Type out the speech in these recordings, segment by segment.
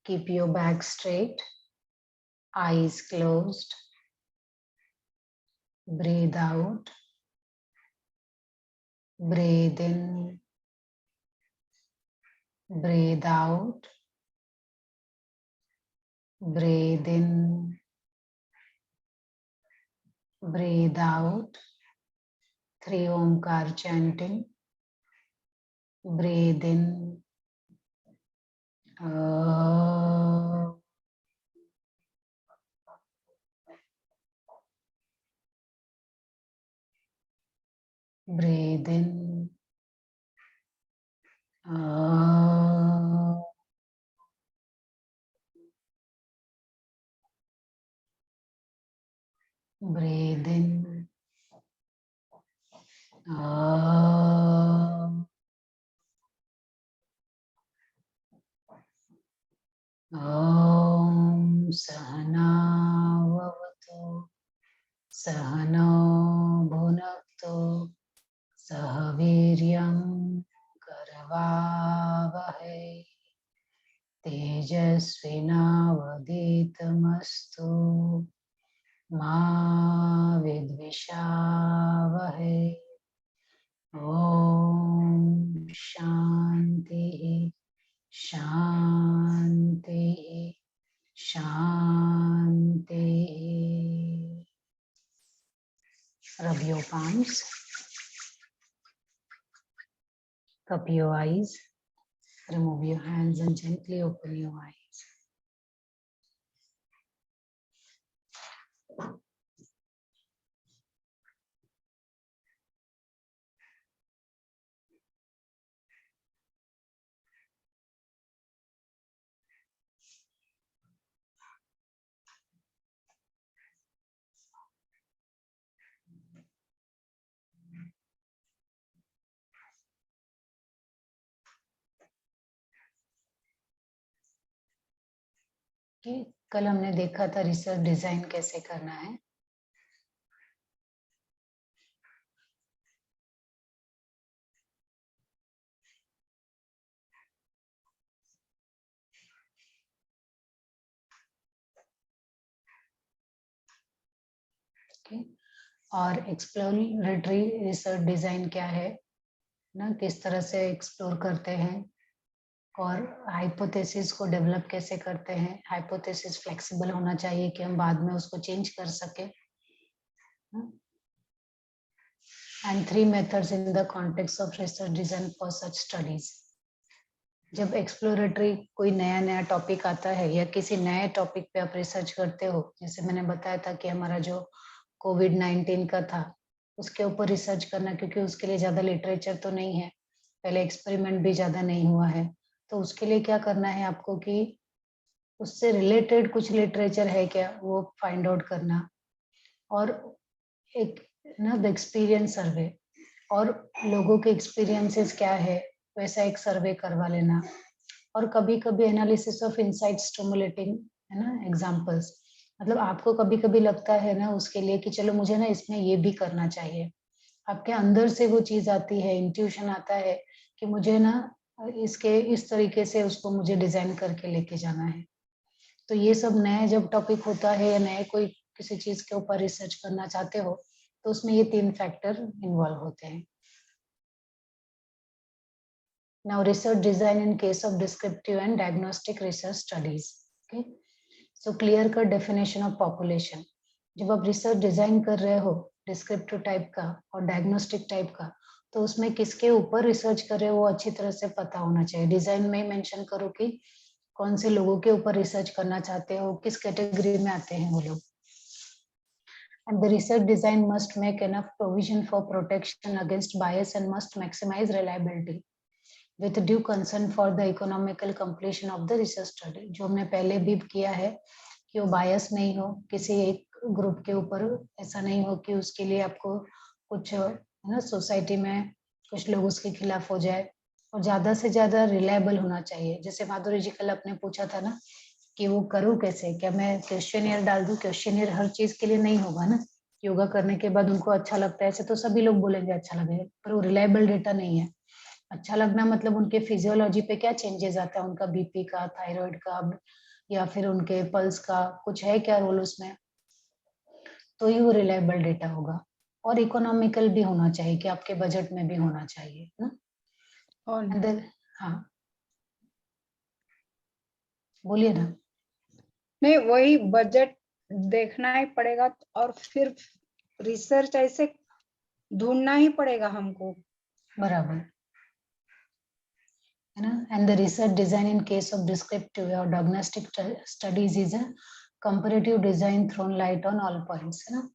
Keep your back straight, eyes closed. Breathe out. Breathe in. Breathe out. Breathe in. Breathe out. 3 Omkar chanting. Breathe in. Breathe in. Breathe in. Om Sahana Vavatu Sahano Bhunaktu Sahaviryam Karavavahe Tejasvinavaditamastu Ma Vidvishavahe. Om Shanti Shanti Shanti. Rub your palms. Cup your eyes. Remove your hands and gently open your eyes. कल हमने देखा था research design कैसे करना है. और exploratory research design क्या है ना, किस तरह से एक्सप्लोर करते हैं और हाइपोथेसिस को डेवलप कैसे करते हैं. हाइपोथेसिस फ्लेक्सिबल होना चाहिए कि हम बाद में उसको चेंज कर सके. And 3 methods in the context of research design for such studies. जब एक्सप्लोरेटरी कोई नया टॉपिक आता है या किसी नए टॉपिक पे आप रिसर्च करते हो, जैसे मैंने बताया था कि हमारा जो कोविड-19 का था उसके ऊपर रिसर्च करना, क्योंकि उसके लिए ज्यादा लिटरेचर तो नहीं है, पहले एक्सपेरिमेंट भी ज्यादा नहीं हुआ है. तो उसके लिए क्या करना है आपको कि उससे रिलेटेड कुछ लिटरेचर है क्या वो फाइंड आउट करना, और एक ना द एक्सपीरियंस सर्वे और लोगों के एक्सपीरियंसेस क्या है वैसा एक सर्वे करवा लेना. और कभी कभी एनालिसिस ऑफ इनसाइट स्टिमुलेटिंग है ना एग्जांपल्स. मतलब आपको कभी कभी लगता है ना उसके लिए कि चलो मुझे ना इसमें ये भी करना चाहिए, आपके अंदर से वो चीज आती है, इंट्यूशन आता है कि मुझे ना इसके इस तरीके से उसको मुझे डिजाइन करके लेके जाना है. तो ये सब नए जब टॉपिक होता है या नए कोई किसी चीज के ऊपर रिसर्च करना चाहते हो तो उसमें ये 3 फैक्टर इन्वॉल्व होते हैं. Now research design in case of descriptive and diagnostic research studies. Okay, so clear cut definition of population. जब आप रिसर्च डिजाइन कर रहे हो डिस्क्रिप्टिव टाइप का और डायग्नोस्टिक टाइप का, तो उसमें किसके ऊपर रिसर्च कर रहे हो वो अच्छी तरह से पता होना चाहिए. डिजाइन में ही मेंशन करो कि कौन से लोगों के ऊपर रिसर्च करना चाहते हो, किस कैटेगरी में आते हैं वो लोग. And the research design must make enough provision for protection against bias and must maximize reliability with due concern for the economical completion of the research study. जो हमने पहले भी किया है कि वो बायस नहीं हो किसी एक ग्रुप के ऊपर, ऐसा नहीं हो कि उसके लिए आपको कुछ ना सोसाइटी में कुछ लोग उसके खिलाफ हो जाए. और ज्यादा से ज्यादा रिलायबल होना चाहिए. जैसे माधुरी जी कल आपने पूछा था ना कि वो करूँ कैसे, क्या मैं क्वेश्चनियर डाल दूं. क्वेश्चनियर हर चीज के लिए नहीं होगा ना. योगा करने के बाद उनको अच्छा लगता है ऐसे तो सभी लोग बोलेंगे अच्छा लगेगा, पर वो रिलायबल डेटा नहीं है. अच्छा लगना मतलब उनके फिजियोलॉजी पे क्या चेंजेस आता है, उनका बीपी का, थायराइड का, या फिर उनके पल्स का कुछ है क्या रोल उसमें, तो ही वो रिलायबल डेटा होगा। और इकोनॉमिकल भी होना चाहिए कि आपके बजट में भी होना चाहिए ना। और अंदर हाँ बोलिए ना। नहीं, वही बजट देखना ही पड़ेगा और फिर रिसर्च ऐसे ढूंढना ही पड़ेगा हमको। बराबर है ना। And the research design in case of descriptive और diagnostic studies is a comparative design thrown light on all points, है ना।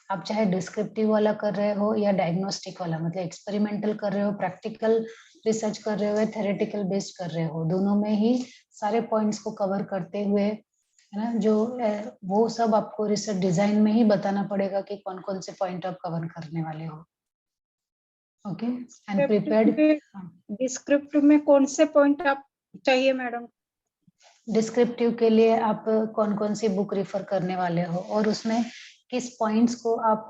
आप चाहे डिस्क्रिप्टिव वाला कर रहे हो या डायग्नोस्टिक वाला, मतलब एक्सपेरिमेंटल कर रहे हो, प्रैक्टिकल रिसर्च कर रहे हो या थेरेटिकल बेस्ड कर रहे हो, दोनों में ही सारे पॉइंट्स को कवर करते हुए, है ना, जो वो सब आपको रिसर्च डिजाइन में ही बताना पड़ेगा कि कौन कौन से पॉइंट आप कवर करने वाले हो। Okay and prepared. डिस्क्रिप्टिव में कौन से पॉइंट आप चाहिए मैडम? डिस्क्रिप्टिव के लिए आप कौन कौन सी बुक रिफर करने वाले हो और उसमें किस पॉइंट्स को आप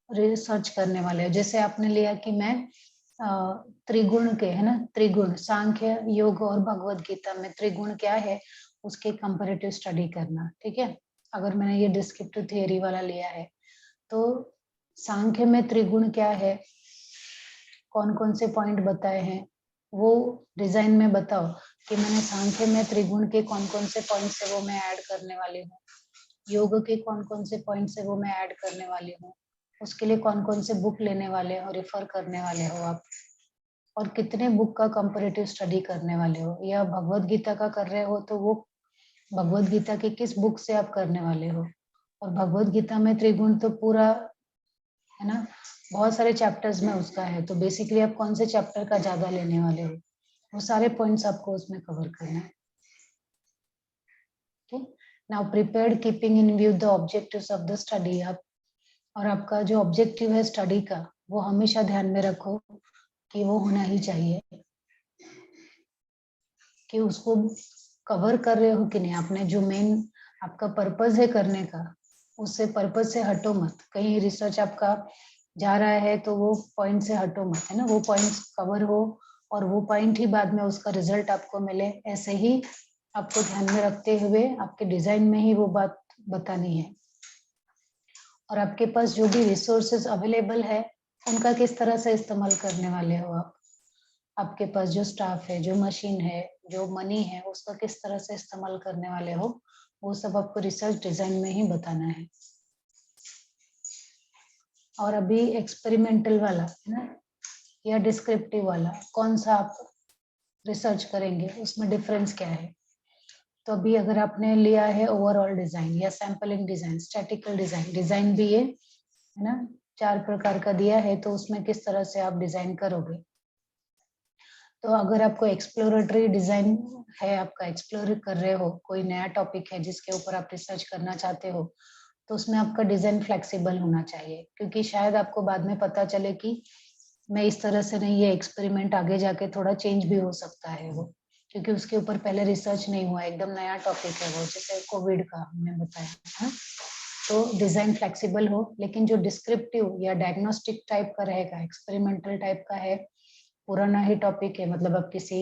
रिसर्च करने वाले हो। जैसे आपने लिया कि मैं त्रिगुण के, है ना, त्रिगुण सांख्य योग और भगवत गीता में त्रिगुण क्या है उसके कंपैरेटिव स्टडी करना, ठीक है। अगर मैंने ये डिस्क्रिप्टिव थियरी वाला लिया है तो सांख्य में त्रिगुण क्या है, कौन कौन से पॉइंट बताए हैं, वो डिजाइन में बताओ कि मैंने सांख्य में त्रिगुण के कौन कौन से पॉइंट है वो मैं ऐड करने वाली हूँ, योग के कौन कौन से पॉइंट्स है वो मैं ऐड करने वाली हूँ, उसके लिए कौन कौन से बुक लेने वाले हो, रिफर करने वाले हो आप, और कितने बुक का कंपैरेटिव स्टडी करने वाले हो। या भगवत गीता का कर रहे हो तो वो भगवत गीता के किस बुक से आप करने वाले हो। और भगवत गीता में त्रिगुण तो पूरा, है ना, बहुत सारे चैप्टर्स में उसका है, तो बेसिकली आप कौन से चैप्टर का ज्यादा लेने वाले हो, वो सारे पॉइंट्स आपको उसमें कवर करना है। Now prepared keeping in view the objectives of the study. आप और आपका जो ऑब्जेक्टिव है स्टडी का वो हमेशा ध्यान में रखो कि वो होना ही चाहिए, कि उसको कवर कर रहे हो कि नहीं। आपने जो मेन आपका पर्पस है करने का, उससे पर्पस से हटो मत। कहीं रिसर्च आपका जा रहा है तो वो पॉइंट से हटो मत, है ना, वो पॉइंट्स कवर हो और वो पॉइंट ही बाद में उसका रिजल्ट आपको मिले, ऐसे ही आपको ध्यान में रखते हुए आपके डिजाइन में ही वो बात बतानी है। और आपके पास जो भी रिसोर्सेज अवेलेबल है उनका किस तरह से इस्तेमाल करने वाले हो आप। आपके पास जो स्टाफ है, जो मशीन है, जो मनी है, उसका किस तरह से इस्तेमाल करने वाले हो, वो सब आपको रिसर्च डिजाइन में ही बताना है। और अभी एक्सपेरिमेंटल वाला, है ना, या डिस्क्रिप्टिव वाला, कौन सा आप रिसर्च करेंगे, उसमें डिफरेंस क्या है। तो अभी अगर आपने लिया है ओवरऑल डिजाइन या sampling design, statistical design, design भी है ना, 4 प्रकार का दिया है, तो उसमें किस तरह से आप डिजाइन करोगे। तो अगर आपको एक्सप्लोरेटरी डिजाइन है, आपका एक्सप्लोर कर रहे हो, कोई नया टॉपिक है जिसके ऊपर आप रिसर्च करना चाहते हो, तो उसमें आपका डिजाइन फ्लेक्सिबल होना चाहिए, क्योंकि शायद आपको बाद में पता चले कि मैं इस तरह से नहीं, ये एक्सपेरिमेंट आगे जाके थोड़ा चेंज भी हो सकता है वो, क्योंकि उसके ऊपर पहले रिसर्च नहीं हुआ, एकदम नया टॉपिक है वो, जैसे कोविड का हमने बताया है। तो डिजाइन फ्लेक्सिबल हो, लेकिन जो डिस्क्रिप्टिव या डायग्नोस्टिक टाइप का रहेगा, एक्सपेरिमेंटल टाइप का है, पुराना ही टॉपिक है, मतलब आप किसी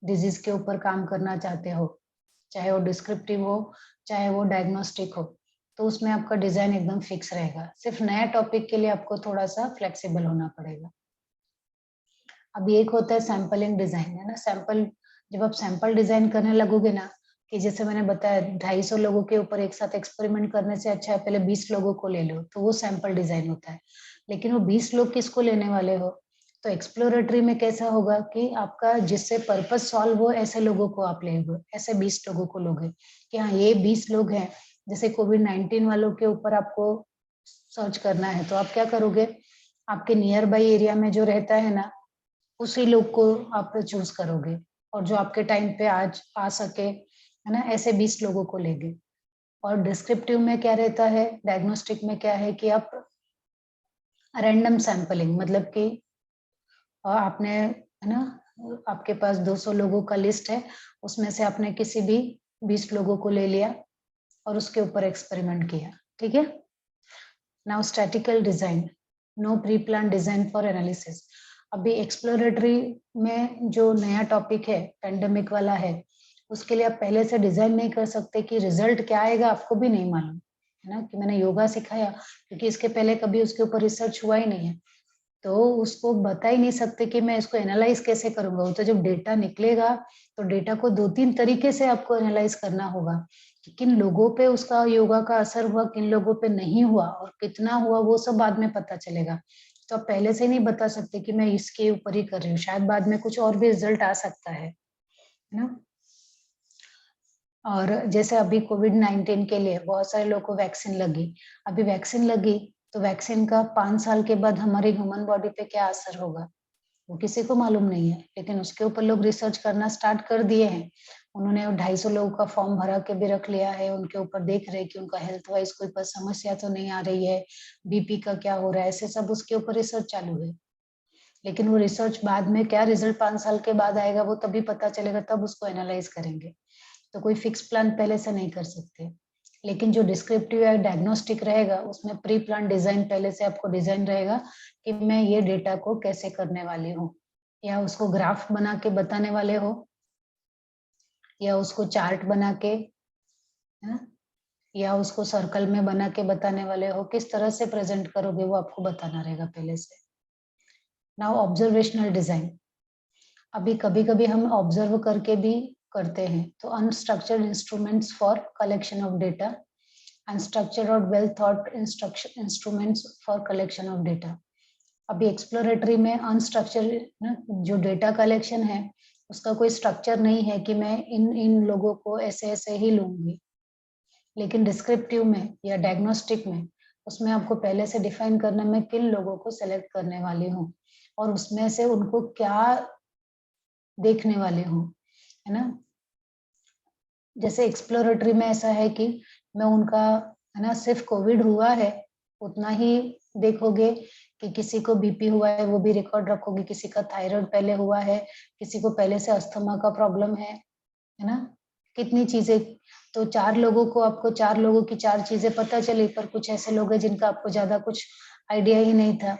डिजीज के ऊपर काम करना चाहते हो, चाहे वो डिस्क्रिप्टिव हो चाहे वो डायग्नोस्टिक हो, तो उसमें आपका डिजाइन एकदम फिक्स रहेगा। सिर्फ नया टॉपिक के लिए आपको थोड़ा सा फ्लेक्सिबल होना पड़ेगा। अभी एक होता है सैंपलिंग डिजाइन, है ना, सैंपल, जब आप सैंपल डिजाइन करने लगोगे ना, कि जैसे मैंने बताया 250 लोगों के ऊपर एक साथ एक्सपेरिमेंट करने से अच्छा है पहले 20 लोगों को ले लो, तो वो सैंपल डिजाइन होता है। लेकिन वो 20 लोग किसको लेने वाले हो, तो एक्सप्लोरेटरी में कैसा होगा कि आपका जिससे पर्पस सॉल्व हो ऐसे लोगों को आप लेंगे, ऐसे 20 लोगों को लोगे कि हाँ ये 20 लोग हैं। जैसे कोविड-19 वालों के ऊपर आपको सर्च करना है, तो आप क्या करोगे, आपके नियर बाई एरिया में जो रहता है ना, उसी लोग को आप चूज करोगे, और जो आपके टाइम पे आज आ सके, है ना, ऐसे 20 लोगों को लेंगे। और डिस्क्रिप्टिव में क्या रहता है, डायग्नोस्टिक में क्या है कि आप रैंडम सैंपलिंग, मतलब कि आपने, है ना, आपके पास 200 लोगों का लिस्ट है, उसमें से आपने किसी भी 20 लोगों को ले लिया और उसके ऊपर एक्सपेरिमेंट किया, ठीक है। Now statical design, no pre plan design for analysis. अभी एक्सप्लोरेटरी में जो नया टॉपिक है पेंडेमिक वाला है, उसके लिए आप पहले से डिजाइन नहीं कर सकते कि रिजल्ट क्या आएगा, आपको भी नहीं मालूम है ना, कि मैंने योगा सिखाया क्योंकि इसके पहले कभी उसके ऊपर रिसर्च हुआ ही नहीं है, तो उसको बता ही नहीं सकते कि मैं इसको एनालाइज कैसे करूंगा। वो तो जब डेटा निकलेगा तो डेटा को 2-3 तरीके से आपको एनालाइज करना होगा कि किन लोगों पे उसका योगा का असर हुआ, किन लोगों पे नहीं हुआ और कितना हुआ, वो सब बाद में पता चलेगा। तो आप पहले से नहीं बता सकते कि मैं इसके ऊपर ही कर रही हूँ, शायद बाद में कुछ और भी रिजल्ट आ सकता है ना। और जैसे अभी कोविड-19 के लिए बहुत सारे लोगों को वैक्सीन लगी, अभी वैक्सीन लगी तो वैक्सीन का 5 साल के बाद हमारी ह्यूमन बॉडी पे क्या असर होगा, वो किसी को मालूम नहीं है, लेकिन उसके ऊपर लोग रिसर्च करना स्टार्ट कर दिए हैं। उन्होंने 250 लोगों का फॉर्म भरा के भी रख लिया है, उनके ऊपर देख रहे हैं कि उनका हेल्थ वाइज कोई समस्या तो नहीं आ रही है, बीपी का क्या हो रहा है, ऐसे सब उसके ऊपर रिसर्च चालू है। लेकिन वो रिसर्च बाद में क्या रिजल्ट 5 साल के बाद आएगा, वो तभी पता चलेगा, तब उसको एनालाइज करेंगे। तो कोई फिक्स प्लान पहले से नहीं कर सकते। लेकिन जो डिस्क्रिप्टिव या डायग्नोस्टिक रहेगा, उसमें प्री प्लान डिजाइन पहले से आपको डिजाइन रहेगा कि मैं ये डेटा को कैसे करने वाली हूँ, या उसको ग्राफ बना के बताने वाले हो, या उसको चार्ट बना के, है ना, या उसको सर्कल में बना के बताने वाले हो, किस तरह से प्रेजेंट करोगे वो आपको बताना रहेगा पहले से। नाउ ऑब्जर्वेशनल डिजाइन, अभी कभी कभी हम ऑब्जर्व करके भी करते हैं, तो unstructured instruments for collection of data, unstructured और well thought instruments for collection of data. अभी एक्सप्लोरेटरी में अनस्ट्रक्चर जो डेटा कलेक्शन है, उसका कोई स्ट्रक्चर नहीं है कि मैं इन इन लोगों को ऐसे ऐसे ही लूंगी। लेकिन डिस्क्रिप्टिव में या डायग्नोस्टिक में, उसमें आपको पहले से डिफाइन करना मैं किन लोगों को सेलेक्ट करने वाली हूँ और उसमें से उनको क्या देखने वाले हूँ, है ना। जैसे एक्सप्लोरेटरी में ऐसा है कि मैं उनका, है ना, सिर्फ कोविड हुआ है उतना ही देखोगे, कि किसी को बीपी हुआ है वो भी रिकॉर्ड रखोगे, किसी का थायराइड पहले हुआ है, किसी को पहले से अस्थमा का प्रॉब्लम है ना, कितनी चीजें। तो 4 लोगों को, आपको 4 लोगों की 4 चीजें पता चली, पर कुछ ऐसे लोग हैं जिनका आपको ज्यादा कुछ आइडिया ही नहीं था।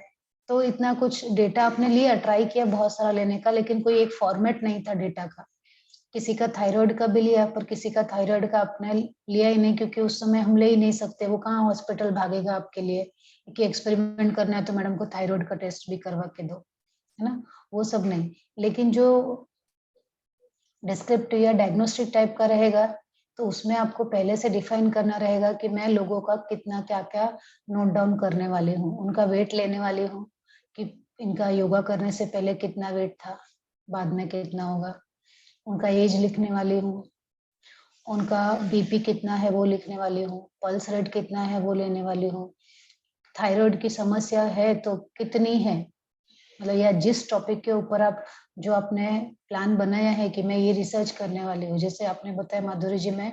तो इतना कुछ डेटा आपने लिया, ट्राई किया बहुत सारा लेने का, लेकिन कोई एक फॉर्मेट नहीं था डेटा का। किसी का थायराइड का भी लिया, पर किसी का थायराइड का आपने लिया ही नहीं, क्योंकि उस समय हम ले ही नहीं सकते, वो कहाँ हॉस्पिटल भागेगा आपके लिए कि एक्सपेरिमेंट करना है तो मैडम को थायराइड का टेस्ट भी करवा के दो, है ना, वो सब नहीं। लेकिन जो डिस्क्रिप्टिव या डायग्नोस्टिक टाइप का रहेगा, तो उसमें आपको पहले से डिफाइन करना रहेगा कि मैं लोगों का कितना क्या क्या नोट डाउन करने वाली हूँ, उनका वेट लेने वाली हूँ कि इनका योगा करने से पहले कितना वेट था, बाद में कितना होगा, उनका एज लिखने वाली हूँ, उनका बीपी कितना है वो लिखने वाली हूँ, पल्स रेट कितना है वो लेने वाली हूँ, थायराइड की समस्या है तो कितनी है, मतलब या जिस टॉपिक के ऊपर आप, जो आपने प्लान बनाया है कि मैं ये रिसर्च करने वाली हूँ। जैसे आपने बताया माधुरी जी, मैं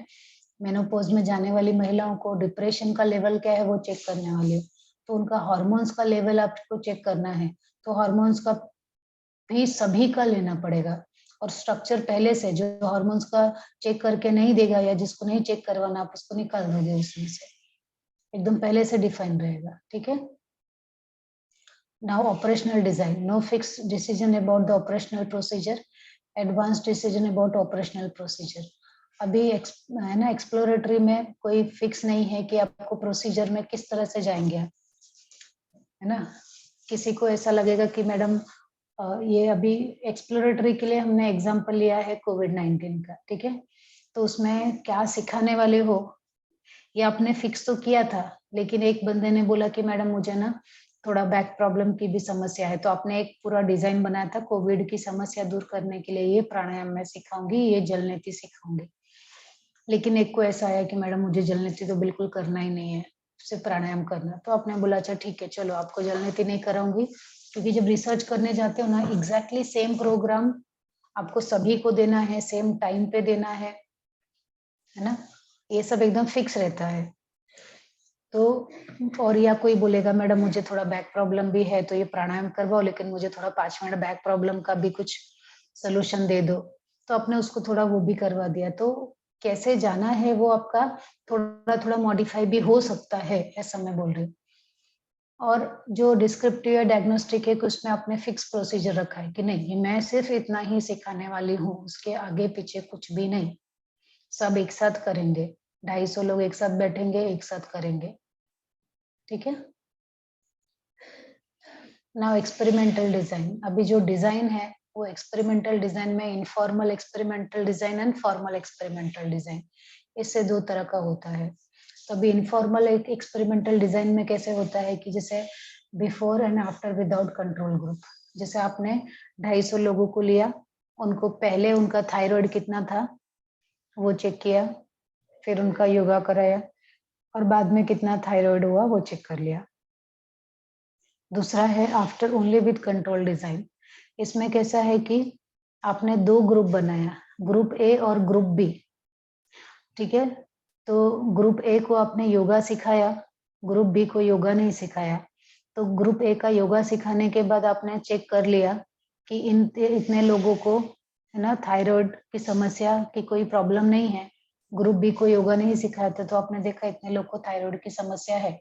मेनोपॉज में जाने वाली महिलाओं को डिप्रेशन का लेवल क्या है वो चेक करने वाली हूँ, तो उनका हार्मोन्स का लेवल आपको चेक करना है, तो हार्मोन्स का भी सभी का लेना पड़ेगा। और स्ट्रक्चर पहले से, जो हार्मोन्स का चेक करके नहीं देगा या जिसको नहीं चेक करवाना, आप उसको निकाल दोगे उसमें से, एकदम पहले से डिफाइन रहेगा, ठीक है। Now operational design, no fixed decision about the operational procedure, advanced decision about operational procedure. अभी है ना, एक्सप्लोरेटरी में कोई फिक्स नहीं है कि आपको प्रोसीजर में किस तरह से जाएंगे आप, है ना। किसी को ऐसा लगेगा कि मैडम ये अभी एक्सप्लोरेटरी के लिए हमने एग्जांपल लिया है कोविड-19 का, ठीक है, तो उसमें क्या सिखाने वाले हो ये आपने फिक्स तो किया था, लेकिन एक बंदे ने बोला कि मैडम मुझे ना थोड़ा बैक प्रॉब्लम की भी समस्या है, तो आपने एक पूरा डिजाइन बनाया था कोविड की समस्या दूर करने के लिए, ये प्राणायाम मैं सिखाऊंगी, ये जल नीति सिखाऊंगी। लेकिन एक को ऐसा आया कि मैडम मुझे जल नीति तो बिल्कुल करना ही नहीं है, सिर्फ प्राणायाम करना। तो आपने बोला अच्छा ठीक है, चलो आपको जल नीति नहीं कराऊंगी, क्योंकि जब रिसर्च करने जाते हो ना, एग्जैक्टली सेम प्रोग्राम आपको सभी को देना है, सेम टाइम पे देना है ना, ये सब एकदम फिक्स रहता है। तो और या कोई बोलेगा मैडम मुझे थोड़ा बैक प्रॉब्लम भी है, तो ये प्राणायाम करवाओ, लेकिन मुझे थोड़ा 5 मिनट बैक प्रॉब्लम का भी कुछ सोल्यूशन दे दो, तो आपने उसको थोड़ा वो भी करवा दिया। तो कैसे जाना है वो आपका थोड़ा थोड़ा मॉडिफाई भी हो सकता है, ऐसा मैं बोल रही हूँ। और जो डिस्क्रिप्टिव या डायग्नोस्टिक है कि उसमें आपने फिक्स प्रोसीजर रखा है कि नहीं, मैं सिर्फ इतना ही सिखाने वाली हूँ, उसके आगे पीछे कुछ भी नहीं, सब एक साथ करेंगे, 250 लोग एक साथ बैठेंगे, एक साथ करेंगे, ठीक है। नाउ एक्सपेरिमेंटल डिजाइन, अभी जो डिजाइन है वो एक्सपेरिमेंटल डिजाइन में informal experimental design and formal experimental design, इससे दो तरह का होता है। तो अभी इनफॉर्मल एक एक्सपेरिमेंटल डिजाइन में कैसे होता है कि जैसे before and after without control group, जैसे आपने 250 लोगों को लिया, उनको पहले उनका थायराइड कितना था वो चेक किया, फिर उनका योगा कराया और बाद में कितना थायराइड हुआ वो चेक कर लिया। दूसरा है after only with control design, इसमें कैसा है कि आपने दो ग्रुप बनाया, ग्रुप ए और ग्रुप बी, ठीक है। तो ग्रुप ए को आपने योगा सिखाया, ग्रुप बी को योगा नहीं सिखाया। तो ग्रुप ए का योगा सिखाने के बाद आपने चेक कर लिया कि इतने लोगों को है ना थायराइड की समस्या की कोई प्रॉब्लम नहीं है, ग्रुप बी को योगा नहीं सिखाया था तो आपने देखा इतने लोग को थायराइड की समस्या है,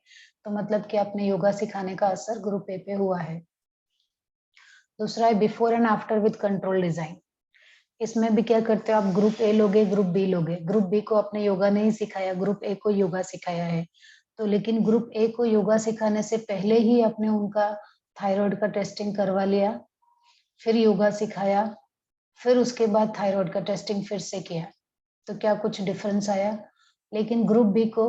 तो मतलब कि आपने योगा सिखाने का असर ग्रुप ए पे हुआ है। दूसरा है before and after with control design, इसमें भी क्या करते हो आप, ग्रुप ए लोगे, ग्रुप बी लोगे, ग्रुप बी को आपने योगा नहीं सिखाया, ग्रुप ए को योगा सिखाया है, तो लेकिन ग्रुप ए को योगा सिखाने से पहले ही आपने उनका थायराइड का टेस्टिंग करवा लिया, फिर योगा सिखाया, फिर उसके बाद थायराइड का टेस्टिंग फिर से किया, तो क्या कुछ डिफरेंस आया? लेकिन ग्रुप बी को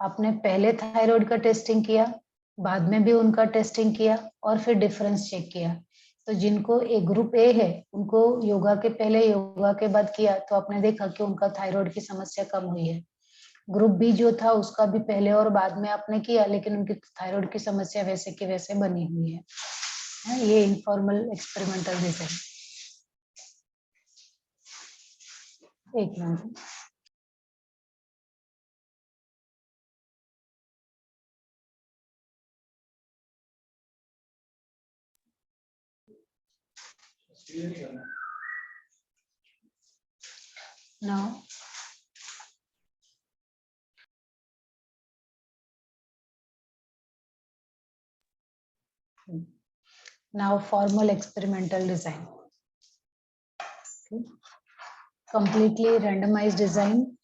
आपने पहले थायराइड का टेस्टिंग किया, बाद में भी उनका टेस्टिंग किया और फिर डिफरेंस चेक किया। तो जिनको एक ग्रुप ए है उनको योगा के पहले योगा के बाद किया तो आपने देखा कि उनका थायराइड की समस्या कम हुई है। ग्रुप बी जो था उसका भी पहले और बाद में आपने किया लेकिन उनकी थायराइड की समस्या वैसे की वैसे बनी हुई है। ये इनफॉर्मल एक्सपेरिमेंटल डिजाइन। एक minute, now now formal experimental design, okay. Completely randomized design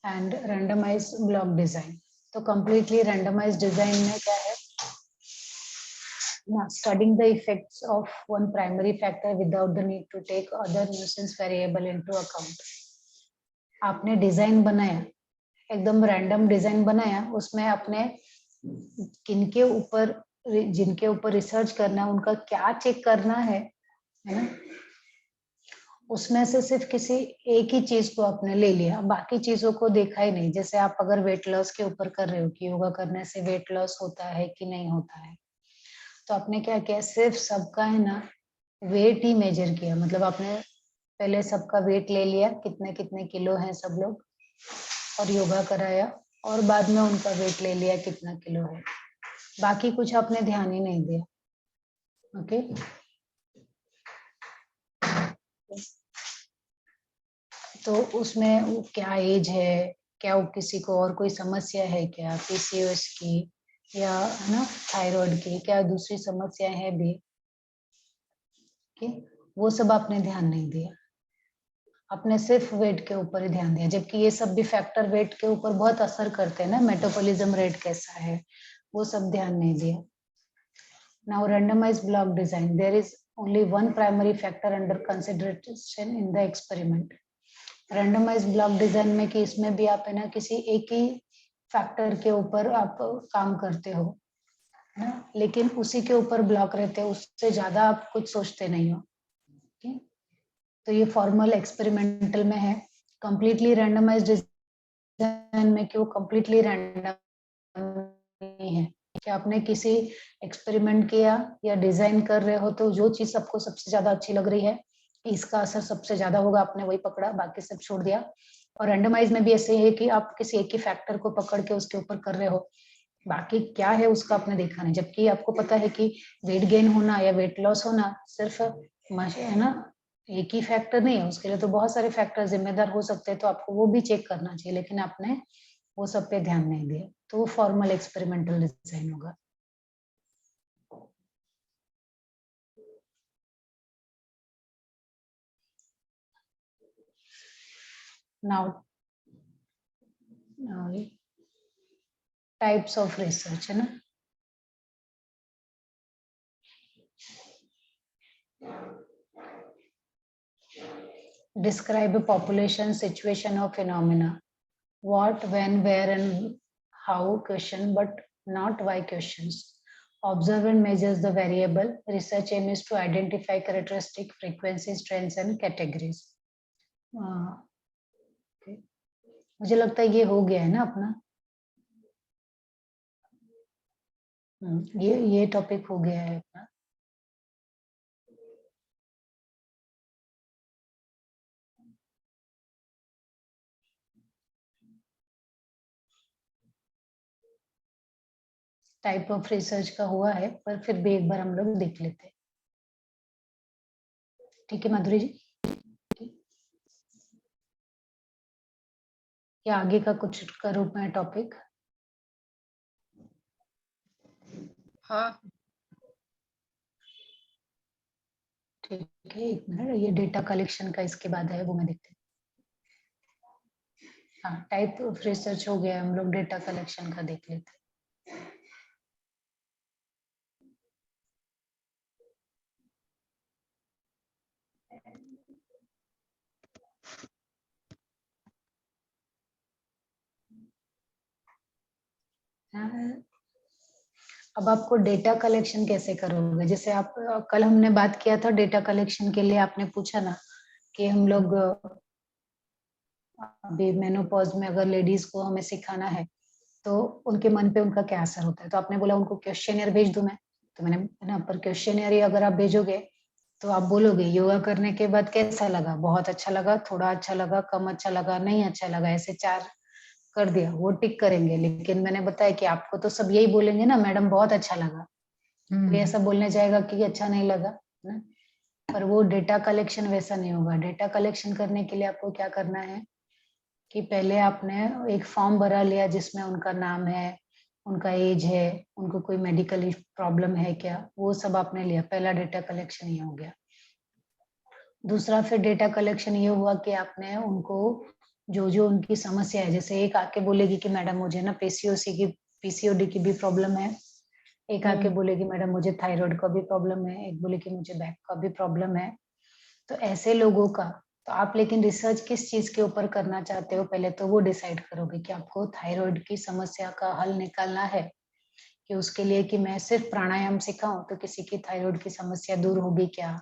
and randomized block design। तो completely randomized design में क्या है, now studying the effects of one primary factor without the need to take other nuisance variable into account। आपने design बनाया, एकदम random design बनाया, उसमें आपने किनके ऊपर जिनके ऊपर रिसर्च करना है उनका क्या चेक करना है ना, उसमें से सिर्फ किसी एक ही चीज को आपने ले लिया, बाकी चीजों को देखा ही नहीं। जैसे आप अगर वेट लॉस के ऊपर कर रहे हो कि योगा करने से वेट लॉस होता है कि नहीं होता है, तो आपने क्या किया, सिर्फ सबका है ना वेट ही मेजर किया, मतलब आपने पहले सबका वेट ले लिया, कितने कितने किलो हैं सब लोग, और योगा कराया और बाद में उनका वेट ले लिया कितना किलो है, बाकी कुछ आपने ध्यान ही नहीं दिया। ओके, तो उसमें वो क्या एज है, क्या वो किसी को और कोई समस्या है क्या, पीसीओएस की या है ना थायराइड की, क्या दूसरी समस्या है भी, वो सब आपने ध्यान नहीं दिया, आपने सिर्फ वेट के ऊपर ही ध्यान दिया, जबकि ये सब भी फैक्टर वेट के ऊपर बहुत असर करते हैं ना, मेटाबॉलिज्म रेट कैसा है वो सब ध्यान नहीं दिया। Now randomized block design, there is only one primary factor under consideration in the experiment। randomized block design में कि इसमें भी आप है ना किसी एक ही फैक्टर के ऊपर आप काम करते हो ना, लेकिन उसी के ऊपर ब्लॉक रहते हो, उससे ज्यादा आप कुछ सोचते नहीं हो। तो ये फॉर्मल एक्सपेरिमेंटल में है। कंप्लीटली रैंडमाइज्ड डिजाइन में कि वो कंप्लीटली रैंडम नहीं है, कि आपने किसी एक्सपेरिमेंट किया या डिजाइन कर रहे हो तो जो चीज आपको सबसे ज्यादा अच्छी लग रही है, इसका असर सबसे ज्यादा होगा, आपने वही पकड़ा, बाकी सब छोड़ दिया। और रैंडमाइज में भी ऐसे है कि आप किसी एक ही फैक्टर को पकड़ के उसके ऊपर कर रहे हो, बाकी क्या है उसका आपने देखा नहीं, जबकि आपको पता है कि वेट गेन होना या वेट लॉस होना सिर्फ है ना एक ही फैक्टर नहीं है, उसके लिए तो बहुत सारे फैक्टर जिम्मेदार हो सकते हैं, तो आपको वो भी चेक करना चाहिए, लेकिन आपने वो सब पे ध्यान नहीं दिया, तो वो फॉर्मल एक्सपेरिमेंटल डिजाइन होगा। नाउ टाइप्स ऑफ रिसर्च है ना. Describe a population, situation or phenomena. What, when, where and how question, but not why questions. Observe and measures the variable. Research aim is to identify characteristic, frequencies, trends and categories. Okay. मुझे लगता है ये हो गया है ना अपना. ये टॉपिक हो गया है अपना. टाइप ऑफ रिसर्च का हुआ है, पर फिर भी एक बार हम लोग देख लेते हैं. ठीक है माधुरी जी. या आगे का कुछ का रूप में टॉपिक. हाँ. ठीक है, एक मिनट. ये डेटा कलेक्शन का इसके बाद है, वो मैं देखते हैं. हाँ, टाइप ऑफ रिसर्च हो गया, हम लोग डेटा कलेक्शन का देख लेते हैं. अब आपको डेटा कलेक्शन कैसे करोगे. जैसे आप कल हमने बात किया था डेटा कलेक्शन के लिए, आपने पूछा ना कि हम लोग अभी मेनोपॉज में अगर लेडीज को हमें सिखाना है तो उनके मन पे उनका क्या असर होता है. तो आपने बोला उनको क्वेश्चनियर भेज दूं मैं. तो मैंने ना, पर क्वेश्चनियर ही अगर आप भेजोगे तो आप बोलोगे योगा करने के बाद कैसा लगा, बहुत अच्छा लगा, थोड़ा अच्छा लगा, कम अच्छा लगा, नहीं अच्छा लगा, ऐसे 4 कर दिया, वो टिक करेंगे. लेकिन मैंने बताया कि आपको तो सब यही बोलेंगे ना, मैडम बहुत अच्छा लगा. तो ऐसा बोलने जाएगा कि अच्छा नहीं लगा ना. पर वो डेटा कलेक्शन वैसा नहीं होगा. डेटा कलेक्शन करने के लिए आपको क्या करना है कि पहले आपने एक फॉर्म भरा लिया जिसमें उनका नाम है, उनका एज है, उनको कोई मेडिकल प्रॉब्लम है क्या, वो सब आपने लिया. पहला डेटा कलेक्शन ये हो गया. दूसरा फिर डेटा कलेक्शन ये हुआ कि आपने उनको जो जो उनकी समस्या है, जैसे एक आके बोलेगी कि मैडम मुझे ना पीसीओडी की भी प्रॉब्लम है. एक आके बोलेगी मैडम मुझे थायराइड का भी प्रॉब्लम है. एक बोले कि मुझे बैक का भी प्रॉब्लम है. तो ऐसे लोगों का तो आप लेकिन रिसर्च किस चीज के ऊपर करना चाहते हो, पहले तो वो डिसाइड करोगे कि आपको थायराइड की समस्या का हल निकालना है कि उसके लिए कि मैं सिर्फ प्राणायाम सिखाऊं तो किसी की थायराइड की समस्या दूर होगी क्या,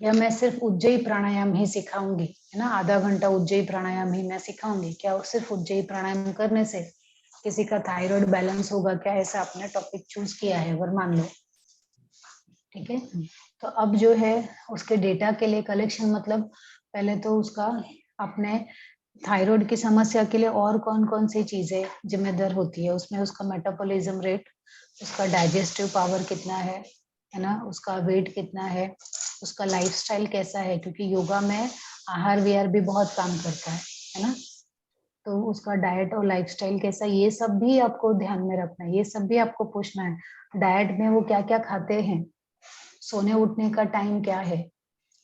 या मैं सिर्फ उज्जयी प्राणायाम ही सिखाऊंगी, है ना, आधा घंटा उज्जयी प्राणायाम ही मैं सिखाऊंगी, क्या सिर्फ उज्जयी प्राणायाम करने से किसी का थायराइड बैलेंस होगा क्या. ऐसा आपने टॉपिक चूज किया है अगर मान लो. ठीक है. तो अब जो है उसके डेटा के लिए कलेक्शन, मतलब पहले तो उसका अपने थायराइड की समस्या के लिए और कौन कौन सी चीजें जिम्मेदार होती है, उसमें उसका मेटाबॉलिज्म रेट, उसका डाइजेस्टिव पावर कितना है ना, उसका वेट कितना है, उसका लाइफस्टाइल कैसा है, क्योंकि योगा में आहार विहार भी बहुत काम करता है ना. तो उसका डाइट और लाइफस्टाइल कैसा, ये सब भी आपको ध्यान में रखना है. ये सब भी आपको पूछना है. डाइट में वो क्या क्या खाते हैं, सोने उठने का टाइम क्या है,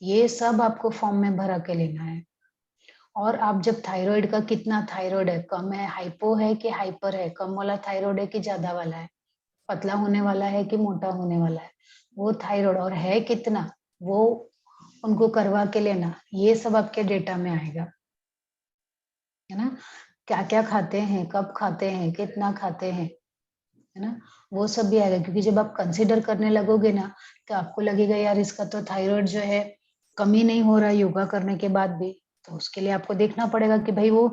ये सब आपको फॉर्म में भरा के लेना है. और आप जब थायराइड का कितना थायराइड है, कम है, हाइपो है कि हाइपर है, कम वाला थायराइड है कि ज्यादा वाला है, पतला होने वाला है कि मोटा होने वाला है, वो थायराइड और है कितना, वो उनको करवा के लेना. ये सब आपके डेटा में आएगा, है ना. क्या क्या खाते हैं, कब खाते हैं, कितना खाते हैं, है ना, वो सब भी आएगा. क्योंकि जब आप कंसीडर करने लगोगे ना तो आपको लगेगा यार इसका तो थायराइड जो है कमी नहीं हो रहा योगा करने के बाद भी. तो उसके लिए आपको देखना पड़ेगा कि भाई वो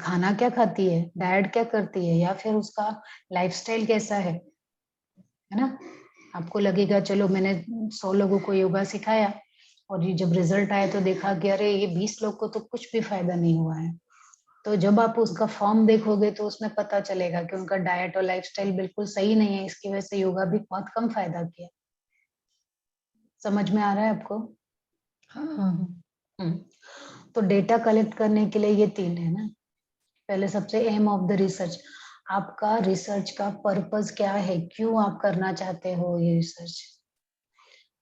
खाना क्या खाती है, डाइट क्या करती है, या फिर उसका लाइफस्टाइल कैसा है ना. आपको लगेगा चलो मैंने 100 लोगों को योगा सिखाया और ये जब रिजल्ट आया तो देखा कि अरे ये 20 लोग को तो कुछ भी फायदा नहीं हुआ है. तो जब आप उसका फॉर्म देखोगे तो उसमें पता चलेगा कि उनका डाइट और लाइफस्टाइल बिल्कुल सही नहीं है, इसकी वजह से योगा भी बहुत कम फायदा किया. समझ में आ रहा है आपको. हाँ. तो डेटा कलेक्ट करने के लिए ये 3 है ना. पहले सबसे एम ऑफ द रिसर्च, आपका रिसर्च का पर्पस क्या है, क्यों आप करना चाहते हो ये रिसर्च,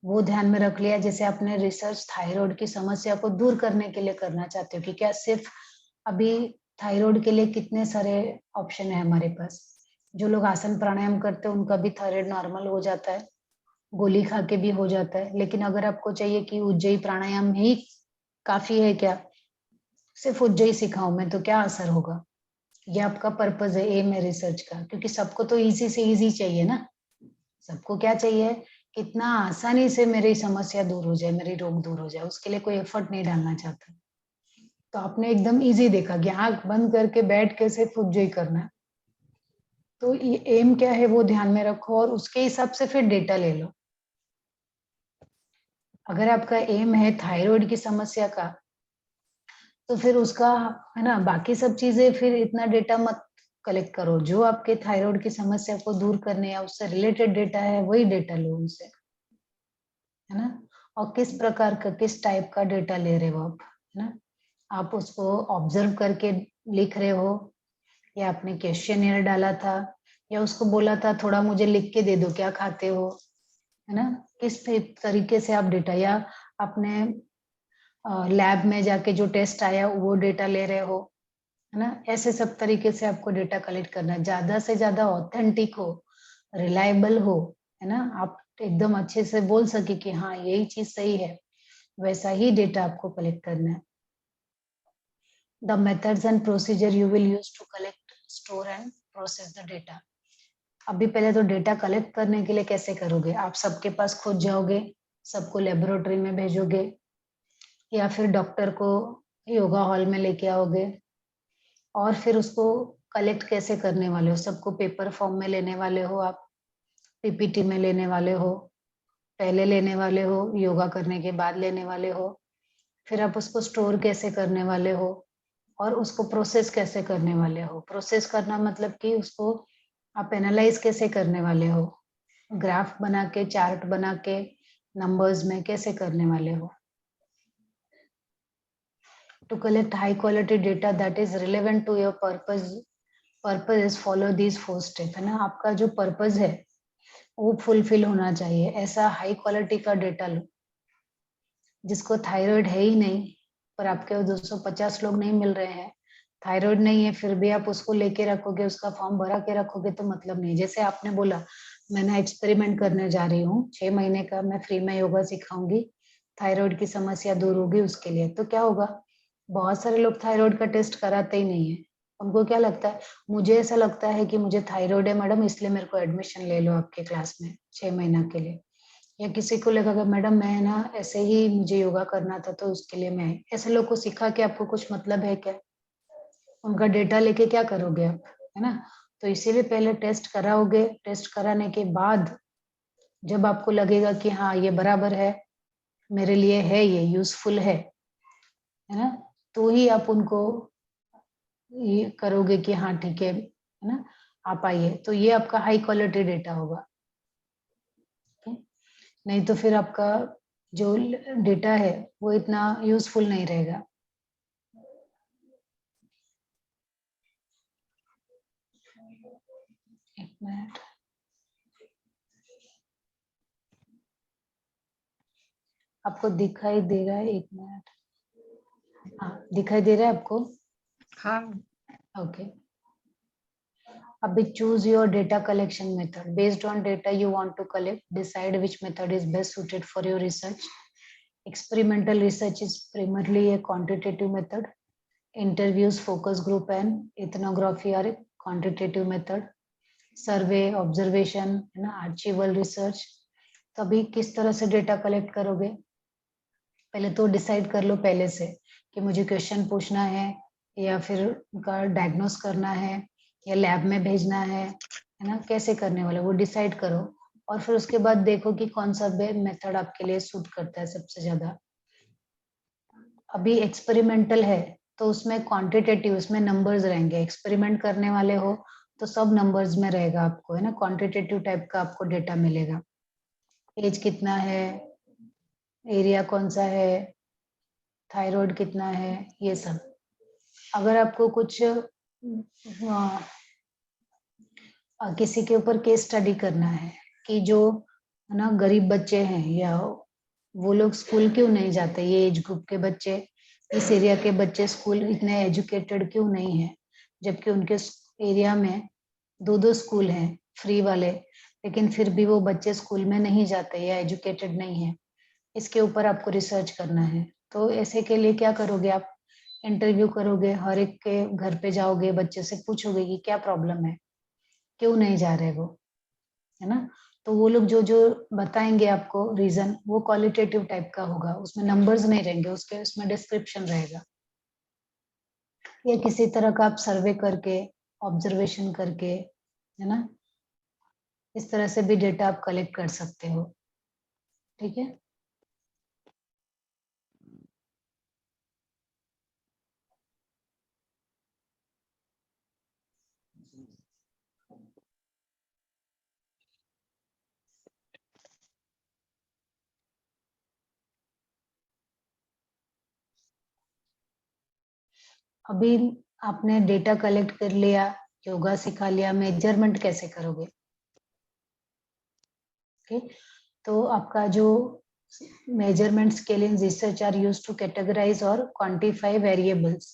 वो ध्यान में रख लिया. जैसे आपने रिसर्च थायराइड की समस्या को दूर करने के लिए करना चाहते हो कि क्या सिर्फ अभी थायराइड के लिए कितने सारे ऑप्शन है हमारे पास। जो लोग आसन प्राणायाम करते हैं उनका भी थायराइड नॉर्मल हो जाता है, गोली खा के भी हो जाता है। लेकिन अगर आपको चाहिए कि उज्जयी प्राणायाम ही काफी है क्या, सिर्फ उज्जयी सिखाऊं मैं तो क्या असर होगा, ये आपका पर्पज है, एम है रिसर्च का। क्योंकि सबको तो इजी से इजी चाहिए ना, सबको क्या चाहिए, कितना आसानी से मेरी समस्या दूर हो जाए, मेरी रोग दूर हो जाए, उसके लिए कोई एफर्ट नहीं डालना चाहता। तो आपने एकदम इजी देखा कि आंख बंद करके बैठ के सिर्फ उज्जयी करना है। तो ये एम क्या है वो ध्यान में रखो और उसके हिसाब से फिर डेटा ले लो। अगर आपका एम है थायराइड की समस्या का, तो फिर उसका है ना, बाकी सब चीजें फिर इतना डेटा मत कलेक्ट करो। जो आपके थायराइड की समस्या को दूर करने या उससे रिलेटेड डेटा है वही डेटा लो उनसे, है ना। और किस प्रकार का, किस टाइप का डेटा ले रहे हो आप, है ना। आप उसको ऑब्जर्व करके लिख रहे हो, या आपने क्वेश्चनियर डाला था, या उसको बोला था थोड़ा मुझे लिख के दे दो क्या खाते हो, है ना। किस तरीके से आप डेटा, या अपने लैब में जाके जो टेस्ट आया वो डेटा ले रहे हो, है ना। ऐसे सब तरीके से आपको डेटा कलेक्ट करना है, ज्यादा से ज्यादा ऑथेंटिक हो, रिलायबल हो, है ना। आप एकदम अच्छे से बोल सके कि हाँ यही चीज सही है, वैसा ही डेटा आपको कलेक्ट करना है। The methods and procedure you will use to collect, store and process the data. अभी पहले तो डेटा कलेक्ट करने के लिए कैसे करोगे, आप सबके पास खुद जाओगे, सबको लेबोरेटरी में भेजोगे, या फिर डॉक्टर को योगा हॉल में लेके आओगे, और फिर उसको कलेक्ट कैसे करने वाले हो, सबको पेपर फॉर्म में लेने वाले हो, आप पीपीटी में लेने वाले हो, पहले लेने वाले हो, योगा करने के बाद लेने वाले हो, फिर आप उसको स्टोर कैसे करने वाले हो, और उसको प्रोसेस कैसे करने वाले हो। प्रोसेस करना मतलब कि उसको आप एनालाइज कैसे करने वाले हो, ग्राफ बना के, चार्ट बना के, नंबर्स में कैसे करने वाले हो। To collect high quality data that is relevant to your purpose is follow these 4 steps, है ना। आपका जो पर्पज है वो फुलफिल होना चाहिए। ऐसा हाई क्वालिटी का डेटा लो, जिसको थायराइड है ही नहीं, पर आपके 250 लोग नहीं मिल रहे हैं, थायराइड नहीं है फिर भी आप उसको लेके रखोगे, उसका फॉर्म भरा के रखोगे तो मतलब नहीं। जैसे आपने बोला मैं ना एक्सपेरिमेंट करने जा रही हूँ, 6 महीने का मैं फ्री में योगा सिखाऊंगी, थायराइड की समस्या दूर होगी उसके लिए। तो क्या होगा, बहुत सारे लोग थायराइड का टेस्ट कराते ही नहीं है। उनको क्या लगता है, मुझे ऐसा लगता है कि मुझे थायराइड है मैडम, इसलिए मेरे को एडमिशन ले लो आपके क्लास में 6 महीना के लिए। या किसी को लगेगा मैडम मैं ना ऐसे ही मुझे योगा करना था तो उसके लिए मैं, ऐसे लोग को सिखा के आपको कुछ मतलब है क्या, उनका डेटा लेके क्या करोगे आप, है ना। तो इसीलिए पहले टेस्ट कराओगे, टेस्ट कराने के बाद जब आपको लगेगा कि हाँ ये बराबर है, मेरे लिए है, ये यूजफुल है ना, तो ही आप उनको ये करोगे कि हाँ ठीक है ना, आप आइए। तो ये आपका हाई क्वालिटी डेटा होगा। नहीं तो फिर आपका जो डेटा है वो इतना यूजफुल नहीं रहेगा। एक मिनट, आपको दिखाई दे रहा है, एक मिनट, हाँ दिखाई दे रहा है आपको, हाँ ओके। अभी choose your data collection method based on data you want to collect, decide which method is best suited for your research. Experimental research is primarily a quantitative method. Interviews, focus group and ethnography are a quantitative method. Survey, observation, है ना, archival research। तो अभी किस तरह से data collect करोगे, पहले तो डिसाइड कर लो पहले से कि मुझे क्वेश्चन पूछना है, या फिर उनका डायग्नोस करना है, या लैब में भेजना है ना, कैसे करने वाले वो डिसाइड करो। और फिर उसके बाद देखो कि कौन सा मेथड आपके लिए सूट करता है सबसे ज्यादा। अभी एक्सपेरिमेंटल है तो उसमें क्वांटिटेटिव, उसमें नंबर्स रहेंगे। एक्सपेरिमेंट करने वाले हो तो सब नंबर्स में रहेगा आपको, है ना, क्वांटिटेटिव टाइप का आपको डेटा मिलेगा। एज कितना है, एरिया कौन सा है, थायराइड कितना है, ये सब। अगर आपको कुछ किसी के ऊपर केस स्टडी करना है कि जो है ना गरीब बच्चे हैं, या वो लोग स्कूल क्यों नहीं जाते, ये एज ग्रुप के बच्चे इस एरिया के बच्चे स्कूल इतने एजुकेटेड क्यों नहीं है, जबकि उनके एरिया में 2 स्कूल हैं फ्री वाले, लेकिन फिर भी वो बच्चे स्कूल में नहीं जाते या एजुकेटेड नहीं है। इसके ऊपर आपको रिसर्च करना है। तो ऐसे के लिए क्या करोगे आप, इंटरव्यू करोगे, हर एक के घर पे जाओगे, बच्चे से पूछोगे कि क्या प्रॉब्लम है, क्यों नहीं जा रहे वो, है ना। तो वो लोग जो जो बताएंगे आपको रीजन, वो क्वालिटेटिव टाइप का होगा, उसमें नंबर्स नहीं रहेंगे, उसके उसमें डिस्क्रिप्शन रहेगा। या किसी तरह का आप सर्वे करके, ऑब्जर्वेशन करके, है ना, इस तरह से भी डेटा आप कलेक्ट कर सकते हो। ठीक है। अभी आपने डेटा कलेक्ट कर लिया, योगा सिखा लिया, मेजरमेंट कैसे करोगे। ओके, तो आपका जो measurement scale in research are used to categorise और क्वांटिफाई वेरिएबल्स।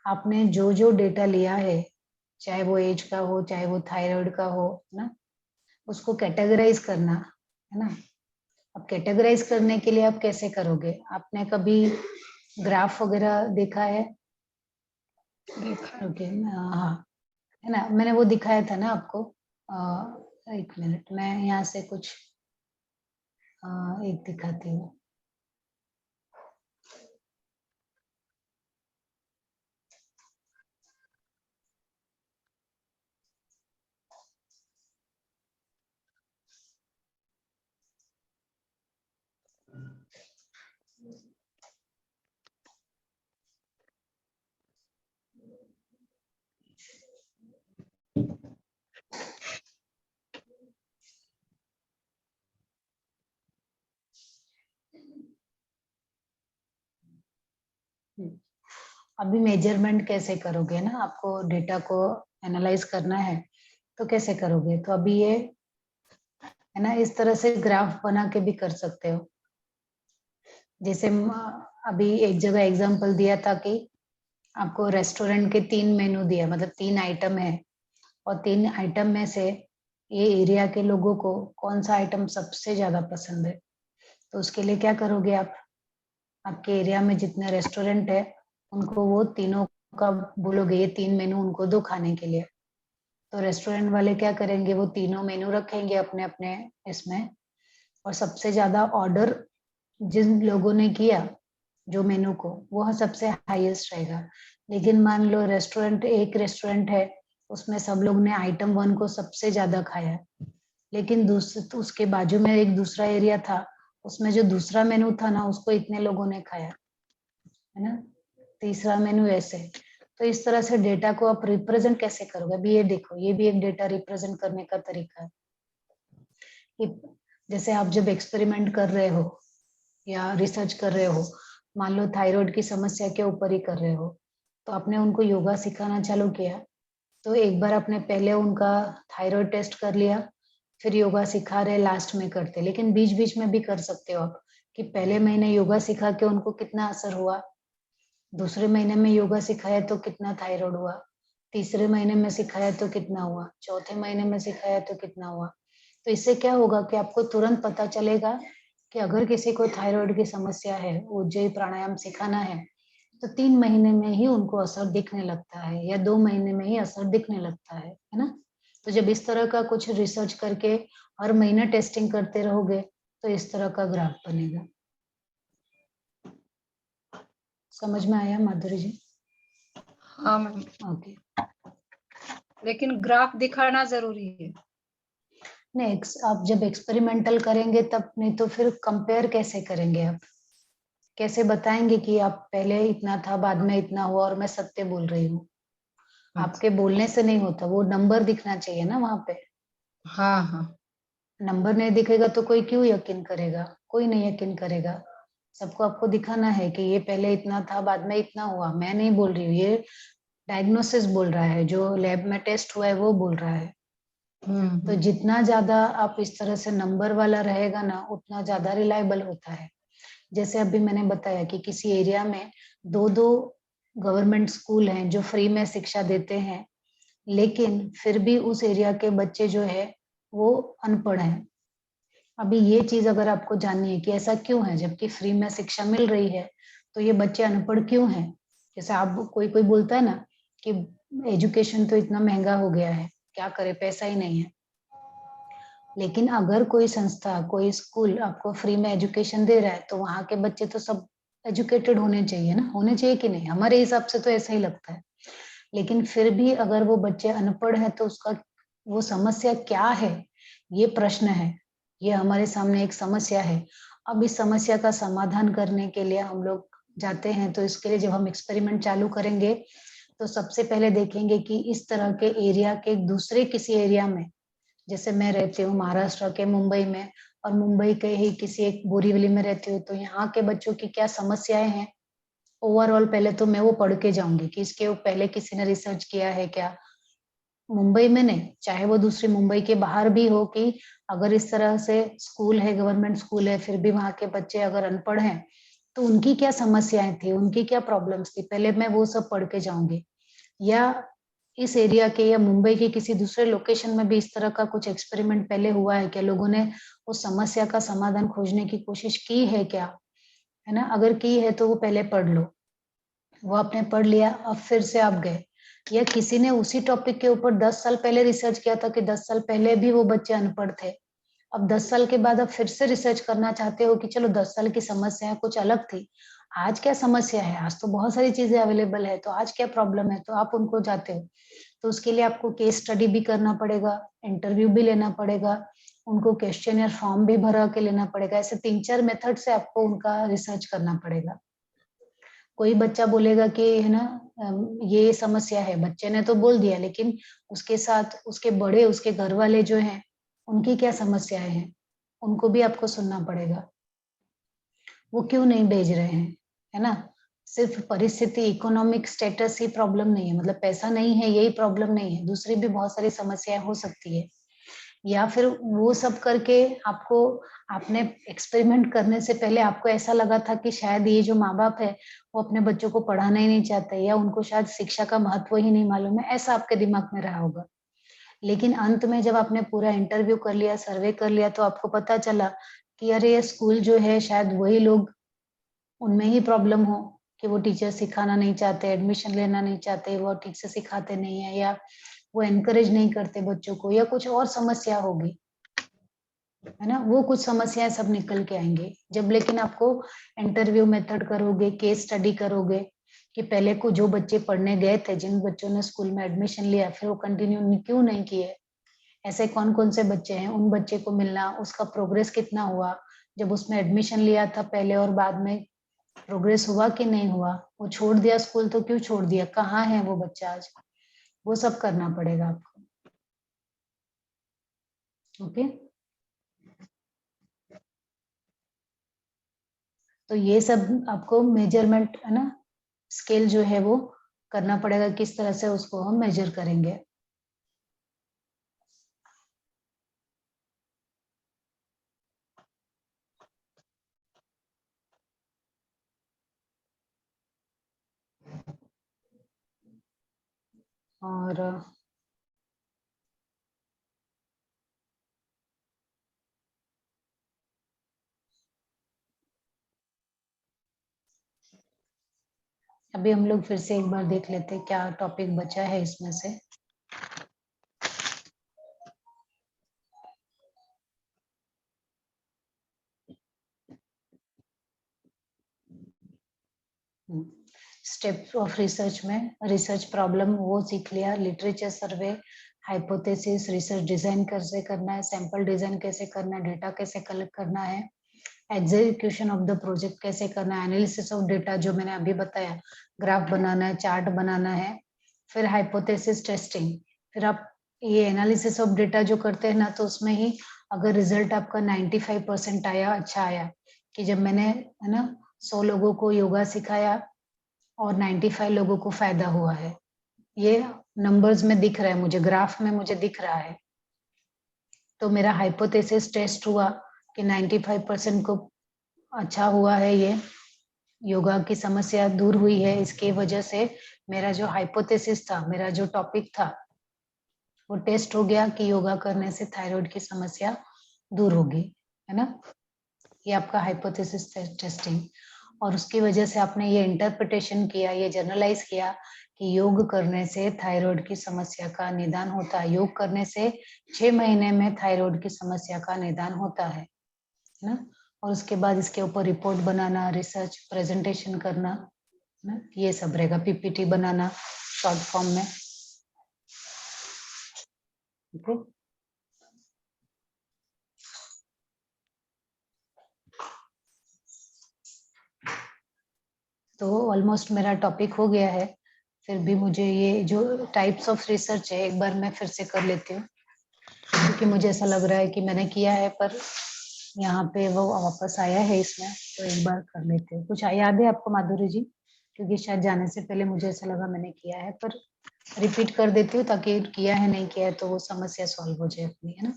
आपने जो जो डेटा लिया है, चाहे वो एज का हो, चाहे वो थायराइड का हो, ना, उसको कैटेगराइज करना, है ना। अब कैटेगराइज करने के लिए आप कैसे करोगे, आपने कभी ग्राफ वगैरह देखा है। देखा है। ओके, हाँ, है ना, मैंने वो दिखाया था ना आपको। एक मिनट, मैं यहाँ से कुछ एक दिखाती हूँ। अभी मेजरमेंट कैसे करोगे ना, आपको डेटा को एनालाइज करना है, तो कैसे करोगे, तो अभी ये, है ना, इस तरह से ग्राफ बना के भी कर सकते हो। जैसे अभी एक जगह एग्जांपल दिया था कि आपको रेस्टोरेंट के 3 मेनू दिया, मतलब 3 आइटम है, और 3 आइटम में से ये एरिया के लोगों को कौन सा आइटम सबसे ज्यादा पसंद है। तो उसके लिए क्या करोगे आप, आपके एरिया में जितने रेस्टोरेंट है, उनको वो तीनों का बोलोगे, ये 3 मेनू उनको दो खाने के लिए। तो रेस्टोरेंट वाले क्या करेंगे, वो तीनों मेनू रखेंगे अपने अपने इसमें, और सबसे ज्यादा ऑर्डर जिन लोगों ने किया जो मेनू को, वो सबसे हाईएस्ट रहेगा। लेकिन मान लो रेस्टोरेंट, एक रेस्टोरेंट है, उसमें सब लोग ने आइटम 1 को सबसे ज्यादा खाया, लेकिन दूसरे तो उसके बाजू में एक दूसरा एरिया था, उसमें जो दूसरा मेनू था ना, उसको इतने लोगों ने खाया, है ना, तीसरा मेनू ऐसे। तो इस तरह से डेटा को आप रिप्रेजेंट कैसे करोगे, अभी ये देखो, ये भी एक डेटा रिप्रेजेंट करने का तरीका है। जैसे आप जब एक्सपेरिमेंट कर रहे हो या रिसर्च कर रहे हो, मान लो थायराइड की समस्या के ऊपर ही कर रहे हो, तो आपने उनको योगा सिखाना चालू किया, तो एक बार आपने पहले उनका थायराइड टेस्ट कर लिया, फिर योगा सिखा रहे लास्ट में करते, लेकिन बीच बीच में भी कर सकते हो आप, कि पहले महीने योगा सिखा के उनको कितना असर हुआ, दूसरे महीने में योगा सिखाया तो कितना थायराइड हुआ, तीसरे महीने में सिखाया तो कितना हुआ, चौथे महीने में सिखाया तो कितना हुआ। तो इससे क्या होगा कि आपको तुरंत पता चलेगा कि अगर किसी को थायराइड की समस्या है, उज्जयी प्राणायाम सिखाना है, तो 3 महीने में ही उनको असर दिखने लगता है, या 2 महीने में ही असर दिखने लगता है ना। तो जब इस तरह का कुछ रिसर्च करके हर महीने टेस्टिंग करते रहोगे, तो इस तरह का ग्राफ बनेगा। समझ में आया माधुरी जी। हाँ मैम, ओके, लेकिन ग्राफ दिखाना जरूरी है। नहीं, आप जब एक्सपेरिमेंटल करेंगे तब, नहीं तो फिर कंपेयर कैसे करेंगे आप, कैसे बताएंगे कि आप पहले इतना था, बाद में इतना हुआ, और मैं सत्य बोल रही हूँ। आपके बोलने से नहीं होता, वो नंबर दिखना चाहिए ना वहां पे। हाँ हाँ। नंबर नहीं दिखेगा तो कोई क्यों यकीन करेगा, कोई नहीं यकीन करेगा। सबको आपको दिखाना है कि ये पहले इतना था, बाद में इतना हुआ। मैं नहीं बोल रही हूँ, ये डायग्नोसिस बोल रहा है, जो लैब में टेस्ट हुआ है वो बोल रहा है। तो जितना ज्यादा आप इस तरह से नंबर वाला रहेगा ना, उतना ज्यादा रिलायबल होता है। जैसे अभी मैंने बताया कि किसी एरिया में 2 गवर्नमेंट स्कूल हैं जो फ्री में शिक्षा देते हैं, लेकिन फिर भी उस एरिया के बच्चे जो है वो अनपढ़ हैं। अभी ये चीज अगर आपको जाननी है कि ऐसा क्यों है, जबकि फ्री में शिक्षा मिल रही है, तो ये बच्चे अनपढ़ क्यों हैं? जैसे आप कोई कोई बोलता है ना कि एजुकेशन तो इतना महंगा हो गया है, क्या करे, पैसा ही नहीं है। लेकिन अगर कोई संस्था, कोई स्कूल आपको फ्री में एजुकेशन दे रहा है, तो वहां के बच्चे तो सब एजुकेटेड होने चाहिए ना, होने चाहिए कि नहीं? हमारे हिसाब से तो ऐसा ही लगता है। लेकिन फिर भी अगर वो बच्चे अनपढ़ हैं तो उसका वो समस्या क्या है, ये प्रश्न है। ये हमारे सामने एक समस्या है। अब इस समस्या का समाधान करने के लिए हम लोग जाते हैं, तो इसके लिए जब हम एक्सपेरिमेंट चालू करेंगे, तो सबसे पहले देखेंगे कि इस तरह के एरिया के दूसरे किसी एरिया में, जैसे मैं रहती हूँ महाराष्ट्र के मुंबई में, और मुंबई के ही किसी एक बोरीवली में रहती हूँ, तो यहाँ के बच्चों की क्या समस्याएं हैं ओवरऑल। पहले तो मैं वो पढ़ के जाऊंगी कि इसके पहले किसी ने रिसर्च किया है क्या, मुंबई में नहीं, चाहे वो दूसरी मुंबई के बाहर भी हो, कि अगर इस तरह से स्कूल है, गवर्नमेंट स्कूल है, फिर भी वहां के बच्चे अगर अनपढ़ हैं, तो उनकी क्या समस्याएं थी, उनकी क्या प्रॉब्लम्स थी, पहले मैं वो सब पढ़ के जाऊंगी। या इस एरिया के या मुंबई के किसी दूसरे लोकेशन में भी इस तरह का कुछ एक्सपेरिमेंट पहले हुआ है क्या, लोगों ने उस समस्या का समाधान खोजने की कोशिश की है क्या, है ना? अगर की है तो वो पहले पढ़ लो। वो आपने पढ़ लिया, अब फिर से आप गए, या किसी ने उसी टॉपिक के ऊपर 10 साल पहले रिसर्च किया था कि 10 साल पहले भी वो बच्चे अनपढ़ थे। अब 10 साल के बाद आप फिर से रिसर्च करना चाहते हो कि चलो 10 साल की समस्या कुछ अलग थी, आज क्या समस्या है, आज तो बहुत सारी चीजें अवेलेबल है, तो आज क्या प्रॉब्लम है, तो आप उनको जाते हो। तो उसके लिए आपको केस स्टडी भी करना पड़ेगा, इंटरव्यू भी लेना पड़ेगा, उनको क्वेश्चन या फॉर्म भी भरा के लेना पड़ेगा। ऐसे 3-4 मेथड से आपको उनका रिसर्च करना पड़ेगा। कोई बच्चा बोलेगा कि है ना, ये समस्या है, बच्चे ने तो बोल दिया, लेकिन उसके साथ उसके बड़े, उसके घर वाले जो हैं, उनकी क्या समस्याएं हैं, उनको भी आपको सुनना पड़ेगा। वो क्यों नहीं भेज रहे हैं, है ना? सिर्फ परिस्थिति, इकोनॉमिक स्टेटस ही प्रॉब्लम नहीं है, मतलब पैसा नहीं है यही प्रॉब्लम नहीं है, दूसरी भी बहुत सारी समस्याएं हो सकती है। या फिर वो सब करके आपको, आपने एक्सपेरिमेंट करने से पहले आपको ऐसा लगा था कि शायद ये जो माँ बाप है वो अपने बच्चों को पढ़ाना ही नहीं चाहते, या उनको शायद शिक्षा का महत्व ही नहीं मालूम है, ऐसा आपके दिमाग में रहा होगा। लेकिन अंत में जब आपने पूरा इंटरव्यू कर लिया, सर्वे कर लिया, तो आपको पता चला कि अरे ये स्कूल जो है शायद वही लोग, उनमें ही प्रॉब्लम हो कि वो टीचर सिखाना नहीं चाहते, एडमिशन लेना नहीं चाहते, वो ठीक से सिखाते नहीं है, या वो एनकरेज नहीं करते बच्चों को, या कुछ और समस्या होगी, है ना? वो कुछ समस्याएं सब निकल के आएंगे जब, लेकिन आपको इंटरव्यू मेथड करोगे, केस स्टडी करोगे कि पहले को जो बच्चे पढ़ने गए थे, जिन बच्चों ने स्कूल में एडमिशन लिया, फिर वो कंटिन्यू क्यों नहीं किए, ऐसे कौन कौन से बच्चे हैं, उन बच्चे को मिलना, उसका प्रोग्रेस कितना हुआ, जब उसने एडमिशन लिया था पहले और बाद में प्रोग्रेस हुआ कि नहीं हुआ, वो छोड़ दिया स्कूल तो क्यों छोड़ दिया, कहाँ है वो बच्चा आज, वो सब करना पड़ेगा आपको। ओके, तो ये सब आपको मेजरमेंट, है ना, स्केल जो है वो करना पड़ेगा, किस तरह से उसको हम मेजर करेंगे। और अभी हम लोग फिर से एक बार देख लेते हैं क्या टॉपिक बचा है इसमें से। स्टेप ऑफ रिसर्च में रिसर्च प्रॉब्लम वो सीख लिया, लिटरेचर सर्वे, हाइपोथेसिस, रिसर्च डिजाइन कैसे करना है, सैंपल डिजाइन कैसे करना है, डेटा कैसे कलेक्ट करना है, एग्जीक्यूशन ऑफ द प्रोजेक्ट कैसे करना है, एनालिसिस ऑफ डेटा जो मैंने अभी बताया, ग्राफ बनाना है, चार्ट बनाना है, फिर हाइपोथेसिस टेस्टिंग। फिर आप ये एनालिसिस ऑफ डेटा जो करते हैं ना, तो उसमें ही अगर रिजल्ट आपका 95% आया, अच्छा आया, कि जब मैंने, है ना, 100 लोगों को योगा सिखाया और 95 लोगों को फायदा हुआ है, ये नंबर्स में दिख रहा है मुझे, ग्राफ में मुझे दिख रहा है, तो मेरा हाइपोथेसिस टेस्ट हुआ कि 95% को अच्छा हुआ है ये, योगा की समस्या दूर हुई है। इसके वजह से मेरा जो हाइपोथेसिस था, मेरा जो टॉपिक था, वो टेस्ट हो गया कि योगा करने से थायराइड की समस्या दूर होगी, है ना। ये आपका हाइपोथेसिस टेस्टिंग, और उसकी वजह से आपने ये इंटरप्रिटेशन किया, ये जनरलाइज किया कि योग करने से थायराइड की समस्या का निदान होता है। योग करने से 6 महीने में थायराइड की समस्या का निदान होता है ना। और उसके बाद इसके ऊपर रिपोर्ट बनाना, रिसर्च प्रेजेंटेशन करना ना, ये सब रहेगा, पीपीटी बनाना शॉर्ट फॉर्म में। ओके, तो ऑलमोस्ट मेरा टॉपिक हो गया है। फिर भी मुझे ये जो टाइप्स ऑफ रिसर्च है, एक बार मैं फिर से कर लेती हूँ, क्योंकि मुझे ऐसा लग रहा है कि मैंने किया है पर यहाँ पे वो वापस आया है इसमें, तो एक बार कर लेते हैं। कुछ याद है आपको माधुरी जी? क्योंकि शायद जाने से पहले मुझे ऐसा लगा मैंने किया है, पर रिपीट कर देती हूँ ताकि किया है नहीं किया है तो वो समस्या सॉल्व हो जाए अपनी, है ना।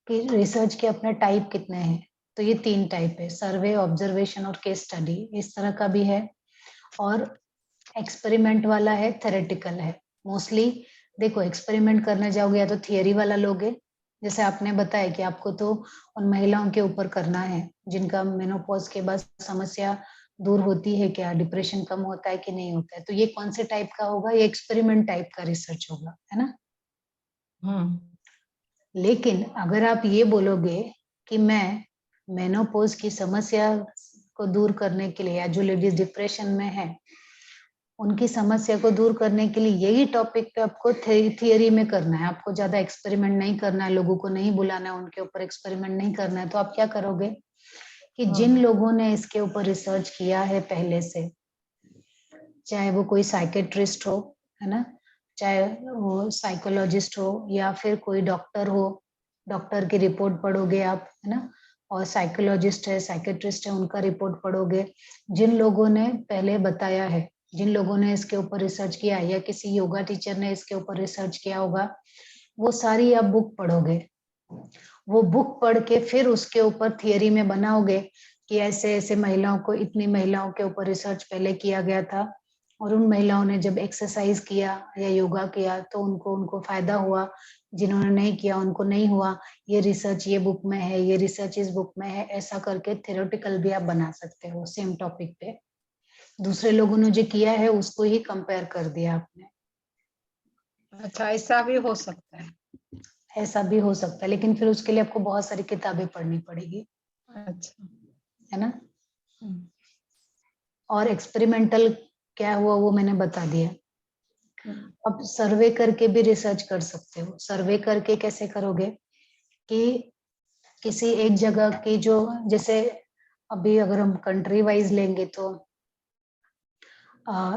कि रिसर्च के अपने टाइप कितने हैं, तो ये 3 टाइप है, सर्वे, ऑब्जर्वेशन और केस स्टडी, इस तरह का भी है। और एक्सपेरिमेंट वाला है, थेरेटिकल है। मोस्टली देखो, एक्सपेरिमेंट करने जाओगे या तो थियरी वाला लोगे, जैसे आपने बताया कि आपको तो उन महिलाओं के ऊपर करना है जिनका मेनोपॉज के बाद समस्या दूर होती है क्या, डिप्रेशन कम होता है कि नहीं होता है, तो ये कौन से टाइप का होगा, ये एक्सपेरिमेंट टाइप का रिसर्च होगा, है ना। लेकिन अगर आप ये बोलोगे कि मैं मेनोपॉज की समस्या को दूर करने के लिए, या जो लेडीज डिप्रेशन में है उनकी समस्या को दूर करने के लिए यही टॉपिक पे आपको थियरी में करना है, आपको ज्यादा एक्सपेरिमेंट नहीं करना है, लोगों को नहीं बुलाना है, उनके ऊपर एक्सपेरिमेंट नहीं करना है, तो आप क्या करोगे कि जिन लोगों ने इसके ऊपर रिसर्च किया है पहले से, चाहे वो कोई साइकेट्रिस्ट हो, है ना, चाहे वो साइकोलॉजिस्ट हो, या फिर कोई डॉक्टर हो, डॉक्टर की रिपोर्ट पढ़ोगे आप, है ना, और साइकोलॉजिस्ट है, साइकेट्रिस्ट है, उनका रिपोर्ट पढ़ोगे। जिन लोगों ने पहले बताया है, जिन लोगों ने इसके ऊपर रिसर्च किया है, या किसी योगा टीचर ने इसके ऊपर रिसर्च किया होगा, वो सारी आप बुक पढ़ोगे। वो बुक पढ़ के फिर उसके ऊपर थियरी में बनाओगे कि ऐसे ऐसे महिलाओं को, इतनी महिलाओं के ऊपर रिसर्च पहले किया गया था, और उन महिलाओं ने जब एक्सरसाइज किया या योगा किया तो उनको उनको फायदा हुआ, जिन्होंने नहीं किया उनको नहीं हुआ, ये रिसर्च ये बुक में है, ये रिसर्च इस बुक में है, ऐसा करके थ्योरेटिकल भी आप बना सकते हो सेम टॉपिक पे। दूसरे लोगों ने जो किया है उसको ही कंपेयर कर दिया आपने। अच्छा, ऐसा भी हो सकता है। ऐसा भी हो सकता है, लेकिन फिर उसके लिए आपको बहुत सारी किताबें पढ़नी पड़ेगी, अच्छा। है ना। और एक्सपेरिमेंटल क्या हुआ वो मैंने बता दिया। अब सर्वे करके भी रिसर्च कर सकते हो। सर्वे करके कैसे करोगे कि किसी एक जगह की जो, जैसे अभी अगर हम कंट्री वाइज लेंगे तो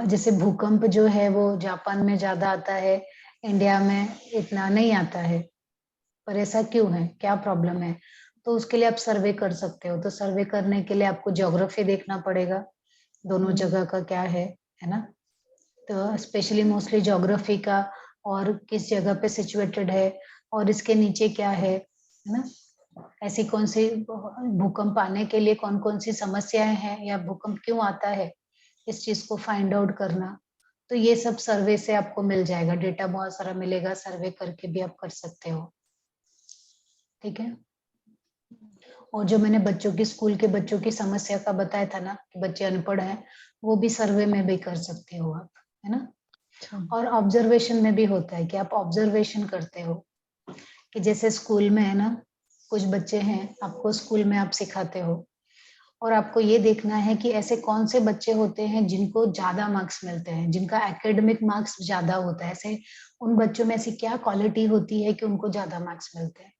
जैसे भूकंप जो है वो जापान में ज्यादा आता है, इंडिया में इतना नहीं आता है, पर ऐसा क्यों है, क्या प्रॉब्लम है, तो उसके लिए आप सर्वे कर सकते हो। तो सर्वे करने के लिए आपको ज्योग्राफी देखना पड़ेगा, दोनों जगह का क्या है ना। तो स्पेशली मोस्टली ज्योग्राफी का, और किस जगह पे सिचुएटेड है, और इसके नीचे क्या है ना, ऐसी कौन सी भूकंप आने के लिए कौन कौन सी समस्याएं हैं, या भूकंप क्यों आता है, इस चीज को फाइंड आउट करना। तो ये सब सर्वे से आपको मिल जाएगा, डेटा बहुत सारा मिलेगा, सर्वे करके भी आप कर सकते हो, ठीक है। और जो मैंने बच्चों की, स्कूल के बच्चों की समस्या का बताया था ना कि बच्चे अनपढ़ हैं, वो भी सर्वे में भी कर सकते हो आप, है ना। और ऑब्जर्वेशन में भी होता है कि आप ऑब्जर्वेशन करते हो, कि जैसे स्कूल में है ना, कुछ बच्चे हैं, आपको स्कूल में आप सिखाते हो, और आपको ये देखना है कि ऐसे कौन से बच्चे होते हैं जिनको ज्यादा मार्क्स मिलते हैं, जिनका एकेडमिक मार्क्स ज्यादा होता है, ऐसे उन बच्चों में ऐसी क्या क्वालिटी होती है कि उनको ज्यादा मार्क्स मिलते हैं।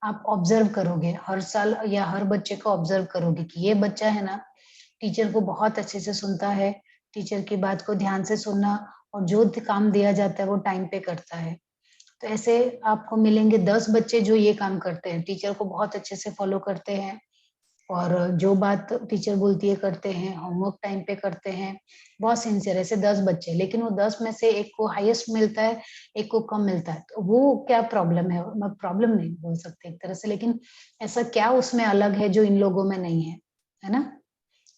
आप ऑब्जर्व करोगे हर साल, या हर बच्चे को ऑब्जर्व करोगे कि ये बच्चा है ना, टीचर को बहुत अच्छे से सुनता है, टीचर की बात को ध्यान से सुनना, और जो काम दिया जाता है वो टाइम पे करता है। तो ऐसे आपको मिलेंगे 10 बच्चे जो ये काम करते हैं, टीचर को बहुत अच्छे से फॉलो करते हैं, और जो बात टीचर बोलती है करते हैं, होमवर्क टाइम पे करते हैं, बहुत सिंसियर। ऐसे 10 बच्चे, लेकिन वो 10 में से एक को हाईएस्ट मिलता है, एक को कम मिलता है, तो वो क्या प्रॉब्लम है? मैं प्रॉब्लम नहीं बोल सकते एक तरह से, लेकिन ऐसा क्या उसमें अलग है जो इन लोगों में नहीं है ना?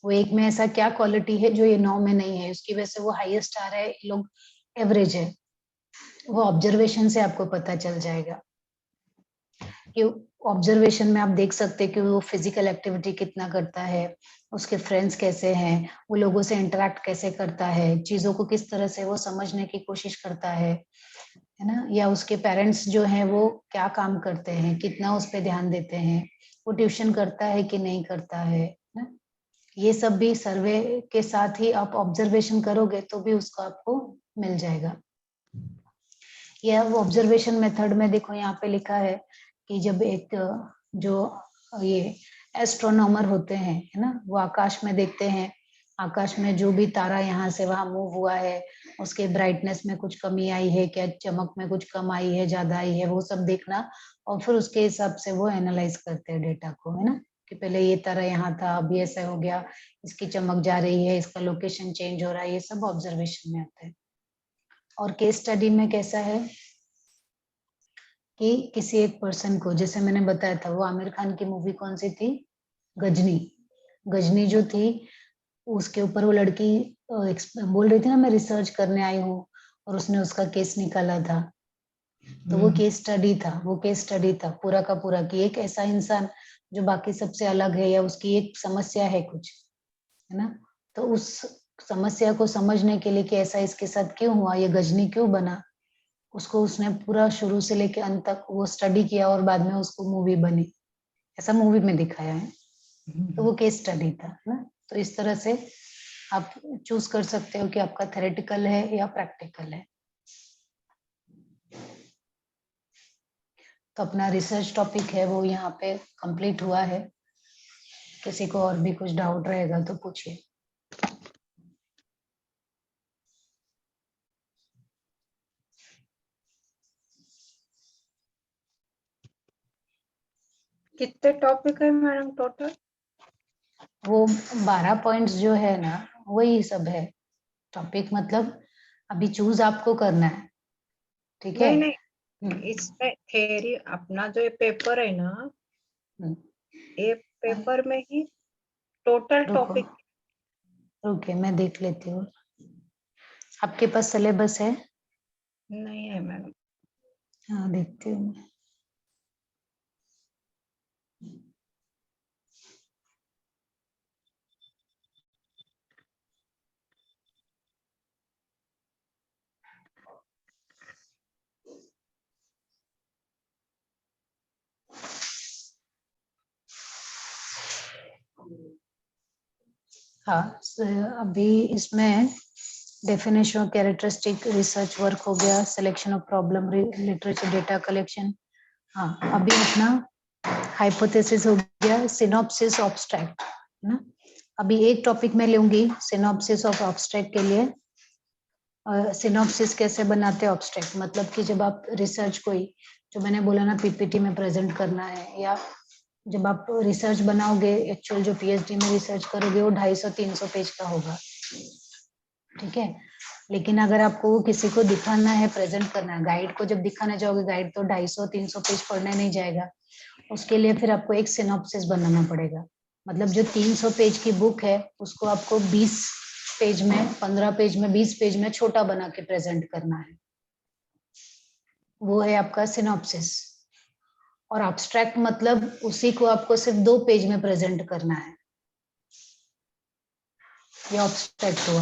वो एक में ऐसा क्या क्वालिटी है जो ये 9 में नहीं है, उसकी वजह से वो हाईएस्ट आ रहा है, ये लोग एवरेज है। वो ऑब्जर्वेशन से आपको पता चल जाएगा कि ऑब्जर्वेशन में आप देख सकते हैं कि वो फिजिकल एक्टिविटी कितना करता है, उसके फ्रेंड्स कैसे हैं, वो लोगों से इंटरेक्ट कैसे करता है, चीजों को किस तरह से वो समझने की कोशिश करता है ना? या उसके पेरेंट्स जो हैं वो क्या काम करते हैं, कितना उस पर ध्यान देते हैं, वो ट्यूशन करता है कि नहीं करता है ना? ये सब भी सर्वे के साथ ही आप ऑब्जर्वेशन करोगे तो भी उसको आपको मिल जाएगा। या वो ऑब्जर्वेशन मेथड में देखो यहाँ पे लिखा है कि जब एक जो ये एस्ट्रोनॉमर होते हैं, है ना, वो आकाश में देखते हैं, आकाश में जो भी तारा यहाँ से वहां मूव हुआ है, उसके ब्राइटनेस में कुछ कमी आई है क्या, चमक में कुछ कम आई है, ज्यादा आई है, वो सब देखना, और फिर उसके हिसाब से वो एनालाइज करते हैं डेटा को, है ना, कि पहले ये तारा यहाँ था, अभी ऐसा हो गया, इसकी चमक जा रही है, इसका लोकेशन चेंज हो रहा है, ये सब ऑब्जर्वेशन में आता है। और केस स्टडी में कैसा है कि किसी एक पर्सन को, जैसे मैंने बताया था, वो आमिर खान की मूवी कौन सी थी, गजनी। गजनी जो थी, उसके ऊपर वो लड़की बोल रही थी ना, मैं रिसर्च करने आई हूँ, और उसने उसका केस निकाला था, तो वो केस स्टडी था, वो केस स्टडी था पूरा का पूरा, कि एक ऐसा इंसान जो बाकी सबसे अलग है, या उसकी एक समस्या है कुछ, है ना, तो उस समस्या को समझने के लिए कि ऐसा इसके साथ क्यों हुआ, ये गजनी क्यों बना, उसको उसने पूरा शुरू से लेके अंत तक वो स्टडी किया, और बाद में उसको मूवी बनी, ऐसा मूवी में दिखाया है, तो वो केस स्टडी था ना। तो इस तरह से आप चूज कर सकते हो कि आपका थेरेटिकल है या प्रैक्टिकल है। तो अपना रिसर्च टॉपिक है वो यहाँ पे कंप्लीट हुआ है। किसी को और भी कुछ डाउट रहेगा तो पूछिए। कितने टॉपिक है मैडम टोटल? वो 12 पॉइंट्स जो है ना, वही सब है टॉपिक, मतलब अभी चूज आपको करना है, ठीक है। नहीं, इसमें थ्योरी अपना जो ये पेपर है ना, ये पेपर में ही टोटल रुको टॉपिक रुके, मैं देख लेती हूँ। आपके पास सिलेबस है? नहीं है मैडम। हाँ, देखती हूँ मैं। हाँ, अभी इसमें definition of characteristic, research work हो गया, selection of problem, literature data collection. हाँ, अभी अपना हाइपोथेसिस हो गया, सिनॉप्सिस ऑब्स्ट्रैक्ट, है ना। अभी एक टॉपिक मैं लूंगी सिनॉप्सिस ऑफ ऑब्स्ट्रैक्ट के लिए। सिनॉप्सिस कैसे बनाते हैं ऑब्स्ट्रैक्ट, मतलब कि जब आप रिसर्च कोई, जो मैंने बोला ना पीपीटी में प्रेजेंट करना है, या जब आप रिसर्च बनाओगे, एक्चुअल जो पीएचडी में रिसर्च करोगे वो 250-300 पेज का होगा, ठीक है। लेकिन अगर आपको वो किसी को दिखाना है, प्रेजेंट करना है, गाइड को जब दिखाने जाओगे, गाइड तो 250-300 पेज पढ़ने नहीं जाएगा, उसके लिए फिर आपको एक सिनॉप्सिस बनाना पड़ेगा। मतलब जो 300 पेज की बुक है उसको आपको 20 पेज में, 15 पेज में, 20 पेज में छोटा बना के प्रेजेंट करना है, वो है आपका सिनॉप्सिस। और एब्स्ट्रैक्ट मतलब उसी को आपको सिर्फ 2 पेज में प्रेजेंट करना है, ये एब्स्ट्रैक्ट हुआ,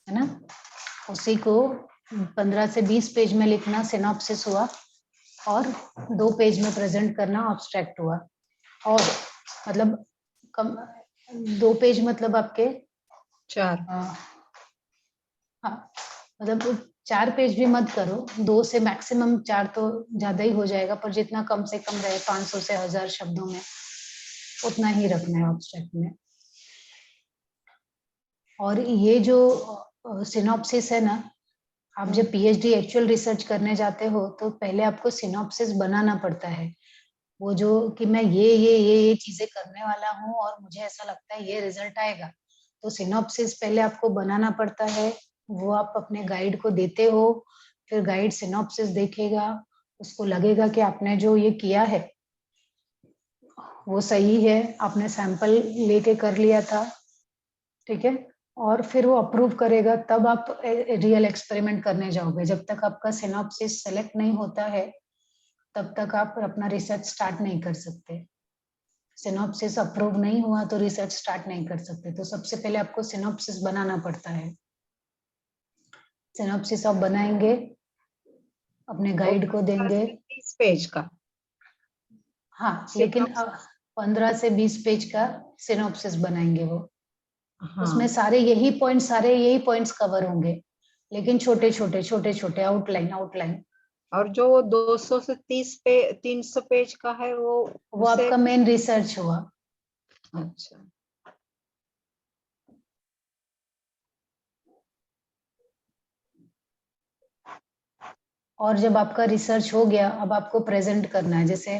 है ना। उसी को 15 से 20 पेज में लिखना सिनॉप्सिस हुआ, और 2 पेज में प्रेजेंट करना एब्स्ट्रैक्ट हुआ। और मतलब कम 2 पेज मतलब आपके 4। हाँ, मतलब 4 पेज भी मत करो, 2 से मैक्सिमम 4 तो ज्यादा ही हो जाएगा, पर जितना कम से कम रहे, 500 से 1000 शब्दों में, उतना ही रखना है ऑब्स्ट्रैक्ट में। और ये जो सिनॉप्सिस है ना, आप जब पीएचडी एक्चुअल रिसर्च करने जाते हो तो पहले आपको सिनॉप्सिस बनाना पड़ता है। वो जो कि मैं ये चीजें करने वाला हूँ और मुझे ऐसा लगता है ये रिजल्ट आएगा, तो सिनॉप्सिस पहले आपको बनाना पड़ता है, वो आप अपने गाइड को देते हो, फिर गाइड सिनॉप्सिस देखेगा, उसको लगेगा कि आपने जो ये किया है वो सही है, आपने सैंपल लेके कर लिया था, ठीक है, और फिर वो अप्रूव करेगा, तब आप रियल एक्सपेरिमेंट करने जाओगे। जब तक आपका सिनॉप्सिस सेलेक्ट नहीं होता है तब तक आप अपना रिसर्च स्टार्ट नहीं कर सकते। सिनॉप्सिस अप्रूव नहीं हुआ तो रिसर्च स्टार्ट नहीं कर सकते। तो सबसे पहले आपको सिनॉप्सिस बनाना पड़ता है। सिनॉप्सिस आप बनाएंगे, अपने गाइड को देंगे। 30 पेज का। हाँ, लेकिन 15 से 20 पेज का सिनॉप्सिस बनाएंगे वो। हाँ। उसमें सारे यही पॉइंट्स कवर होंगे, लेकिन छोटे छोटे आउटलाइन। और जो 200 से 300 पेज का है वो उसे आपका मेन रिसर्च हुआ। अच्छा। और जब आपका रिसर्च हो गया, अब आपको प्रेजेंट करना है। जैसे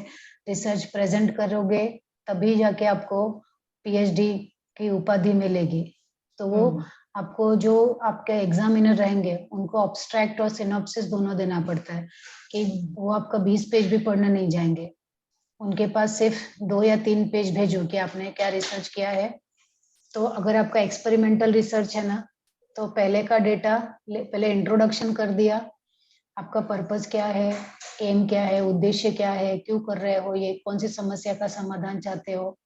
रिसर्च प्रेजेंट करोगे तभी जाके आपको पीएचडी की उपाधि मिलेगी। तो वो आपको जो आपके एग्जामिनर रहेंगे उनको ऑब्स्ट्रैक्ट और सिनॉप्सिस दोनों देना पड़ता है, कि वो आपका 20 पेज भी पढ़ने नहीं जाएंगे। उनके पास सिर्फ 2 या 3 पेज भेजो कि आपने क्या रिसर्च किया है। तो अगर आपका एक्सपेरिमेंटल रिसर्च है ना, तो पहले का डेटा पहले इंट्रोडक्शन कर दिया, आपका पर्पस क्या है, एम क्या है, उद्देश्य क्या है, क्यों कर रहे हो, ये कौन सी समस्या का समाधान चाहते हो,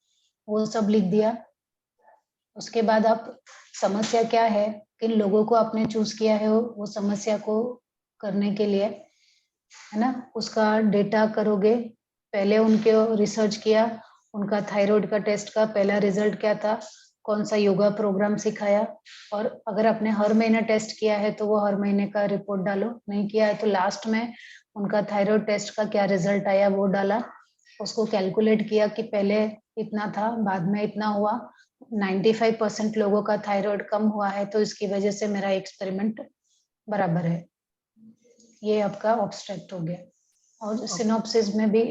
वो सब लिख दिया। उसके बाद आप समस्या क्या है, किन लोगों को आपने चूज किया है वो समस्या को करने के लिए, है ना, उसका डेटा करोगे। पहले उनके रिसर्च किया, उनका थायराइड का टेस्ट का पहला रिजल्ट क्या था, कौन सा योगा प्रोग्राम सिखाया, और अगर आपने हर महीने टेस्ट किया है तो वो हर महीने का रिपोर्ट डालो, नहीं किया है तो लास्ट में उनका थायराइड टेस्ट का क्या रिजल्ट आया वो डाला। उसको कैलकुलेट किया कि पहले इतना था, बाद में इतना हुआ, 95% लोगों का थायराइड कम हुआ है, तो इसकी वजह से मेरा एक्सपेरिमेंट बराबर है। ये आपका ऑब्स्ट्रैक्ट हो गया। और सिनॉप्सिस में भी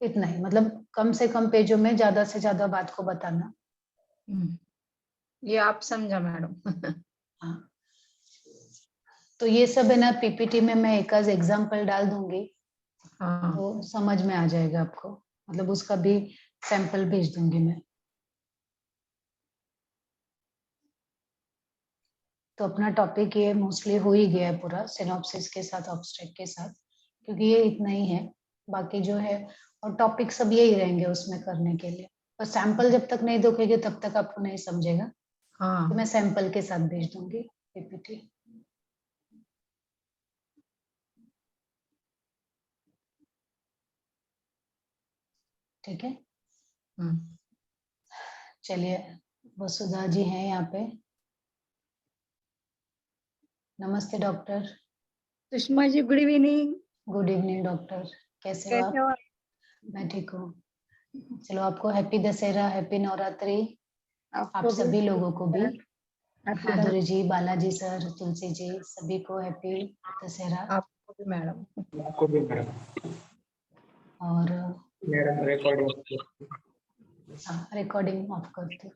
इतना ही, मतलब कम से कम पेजों में ज्यादा से ज्यादा बात को बताना। ये आप समझा मैडम। हाँ, तो ये सब है ना, पीपीटी में मैं एक आध एग्जाम्पल डाल दूंगी, हाँ। तो समझ में आ जाएगा आपको, मतलब उसका भी सैंपल भेज दूंगी मैं। तो अपना टॉपिक ये मोस्टली हो ही गया है पूरा, सिनॉप्सिस के साथ ऑब्स्ट्रैक्ट के साथ, क्योंकि ये इतना ही है। बाकी जो है और टॉपिक सब यही रहेंगे उसमें करने के लिए, और सैंपल जब तक नहीं देखोगे तब तक आपको नहीं समझेगा। तो मैं हाँ। सैंपल के साथ भेज दूंगी पीपीटी। ठीक है, चलिए, वसुधा जी हैं यहाँ पे। नमस्ते doctor. Sushma ji good evening. Good evening doctor, कैसे हो कैसे हो? आप? मैं ठीक हूँ। चलो, आपको हैप्पी दशहरा, हैप्पी नवरात्रि, आप आपको भी सभी लोगों को भी। हैप्पी माधुरी जी, बालाजी सर, तुलसी जी, सभी को हैप्पी दशहरा। आपको भी मैडम। आपको भी मैडम। और मैडम रिकॉर्डिंग हाँ, रिकॉर्डिंग ऑफ करती हूँ।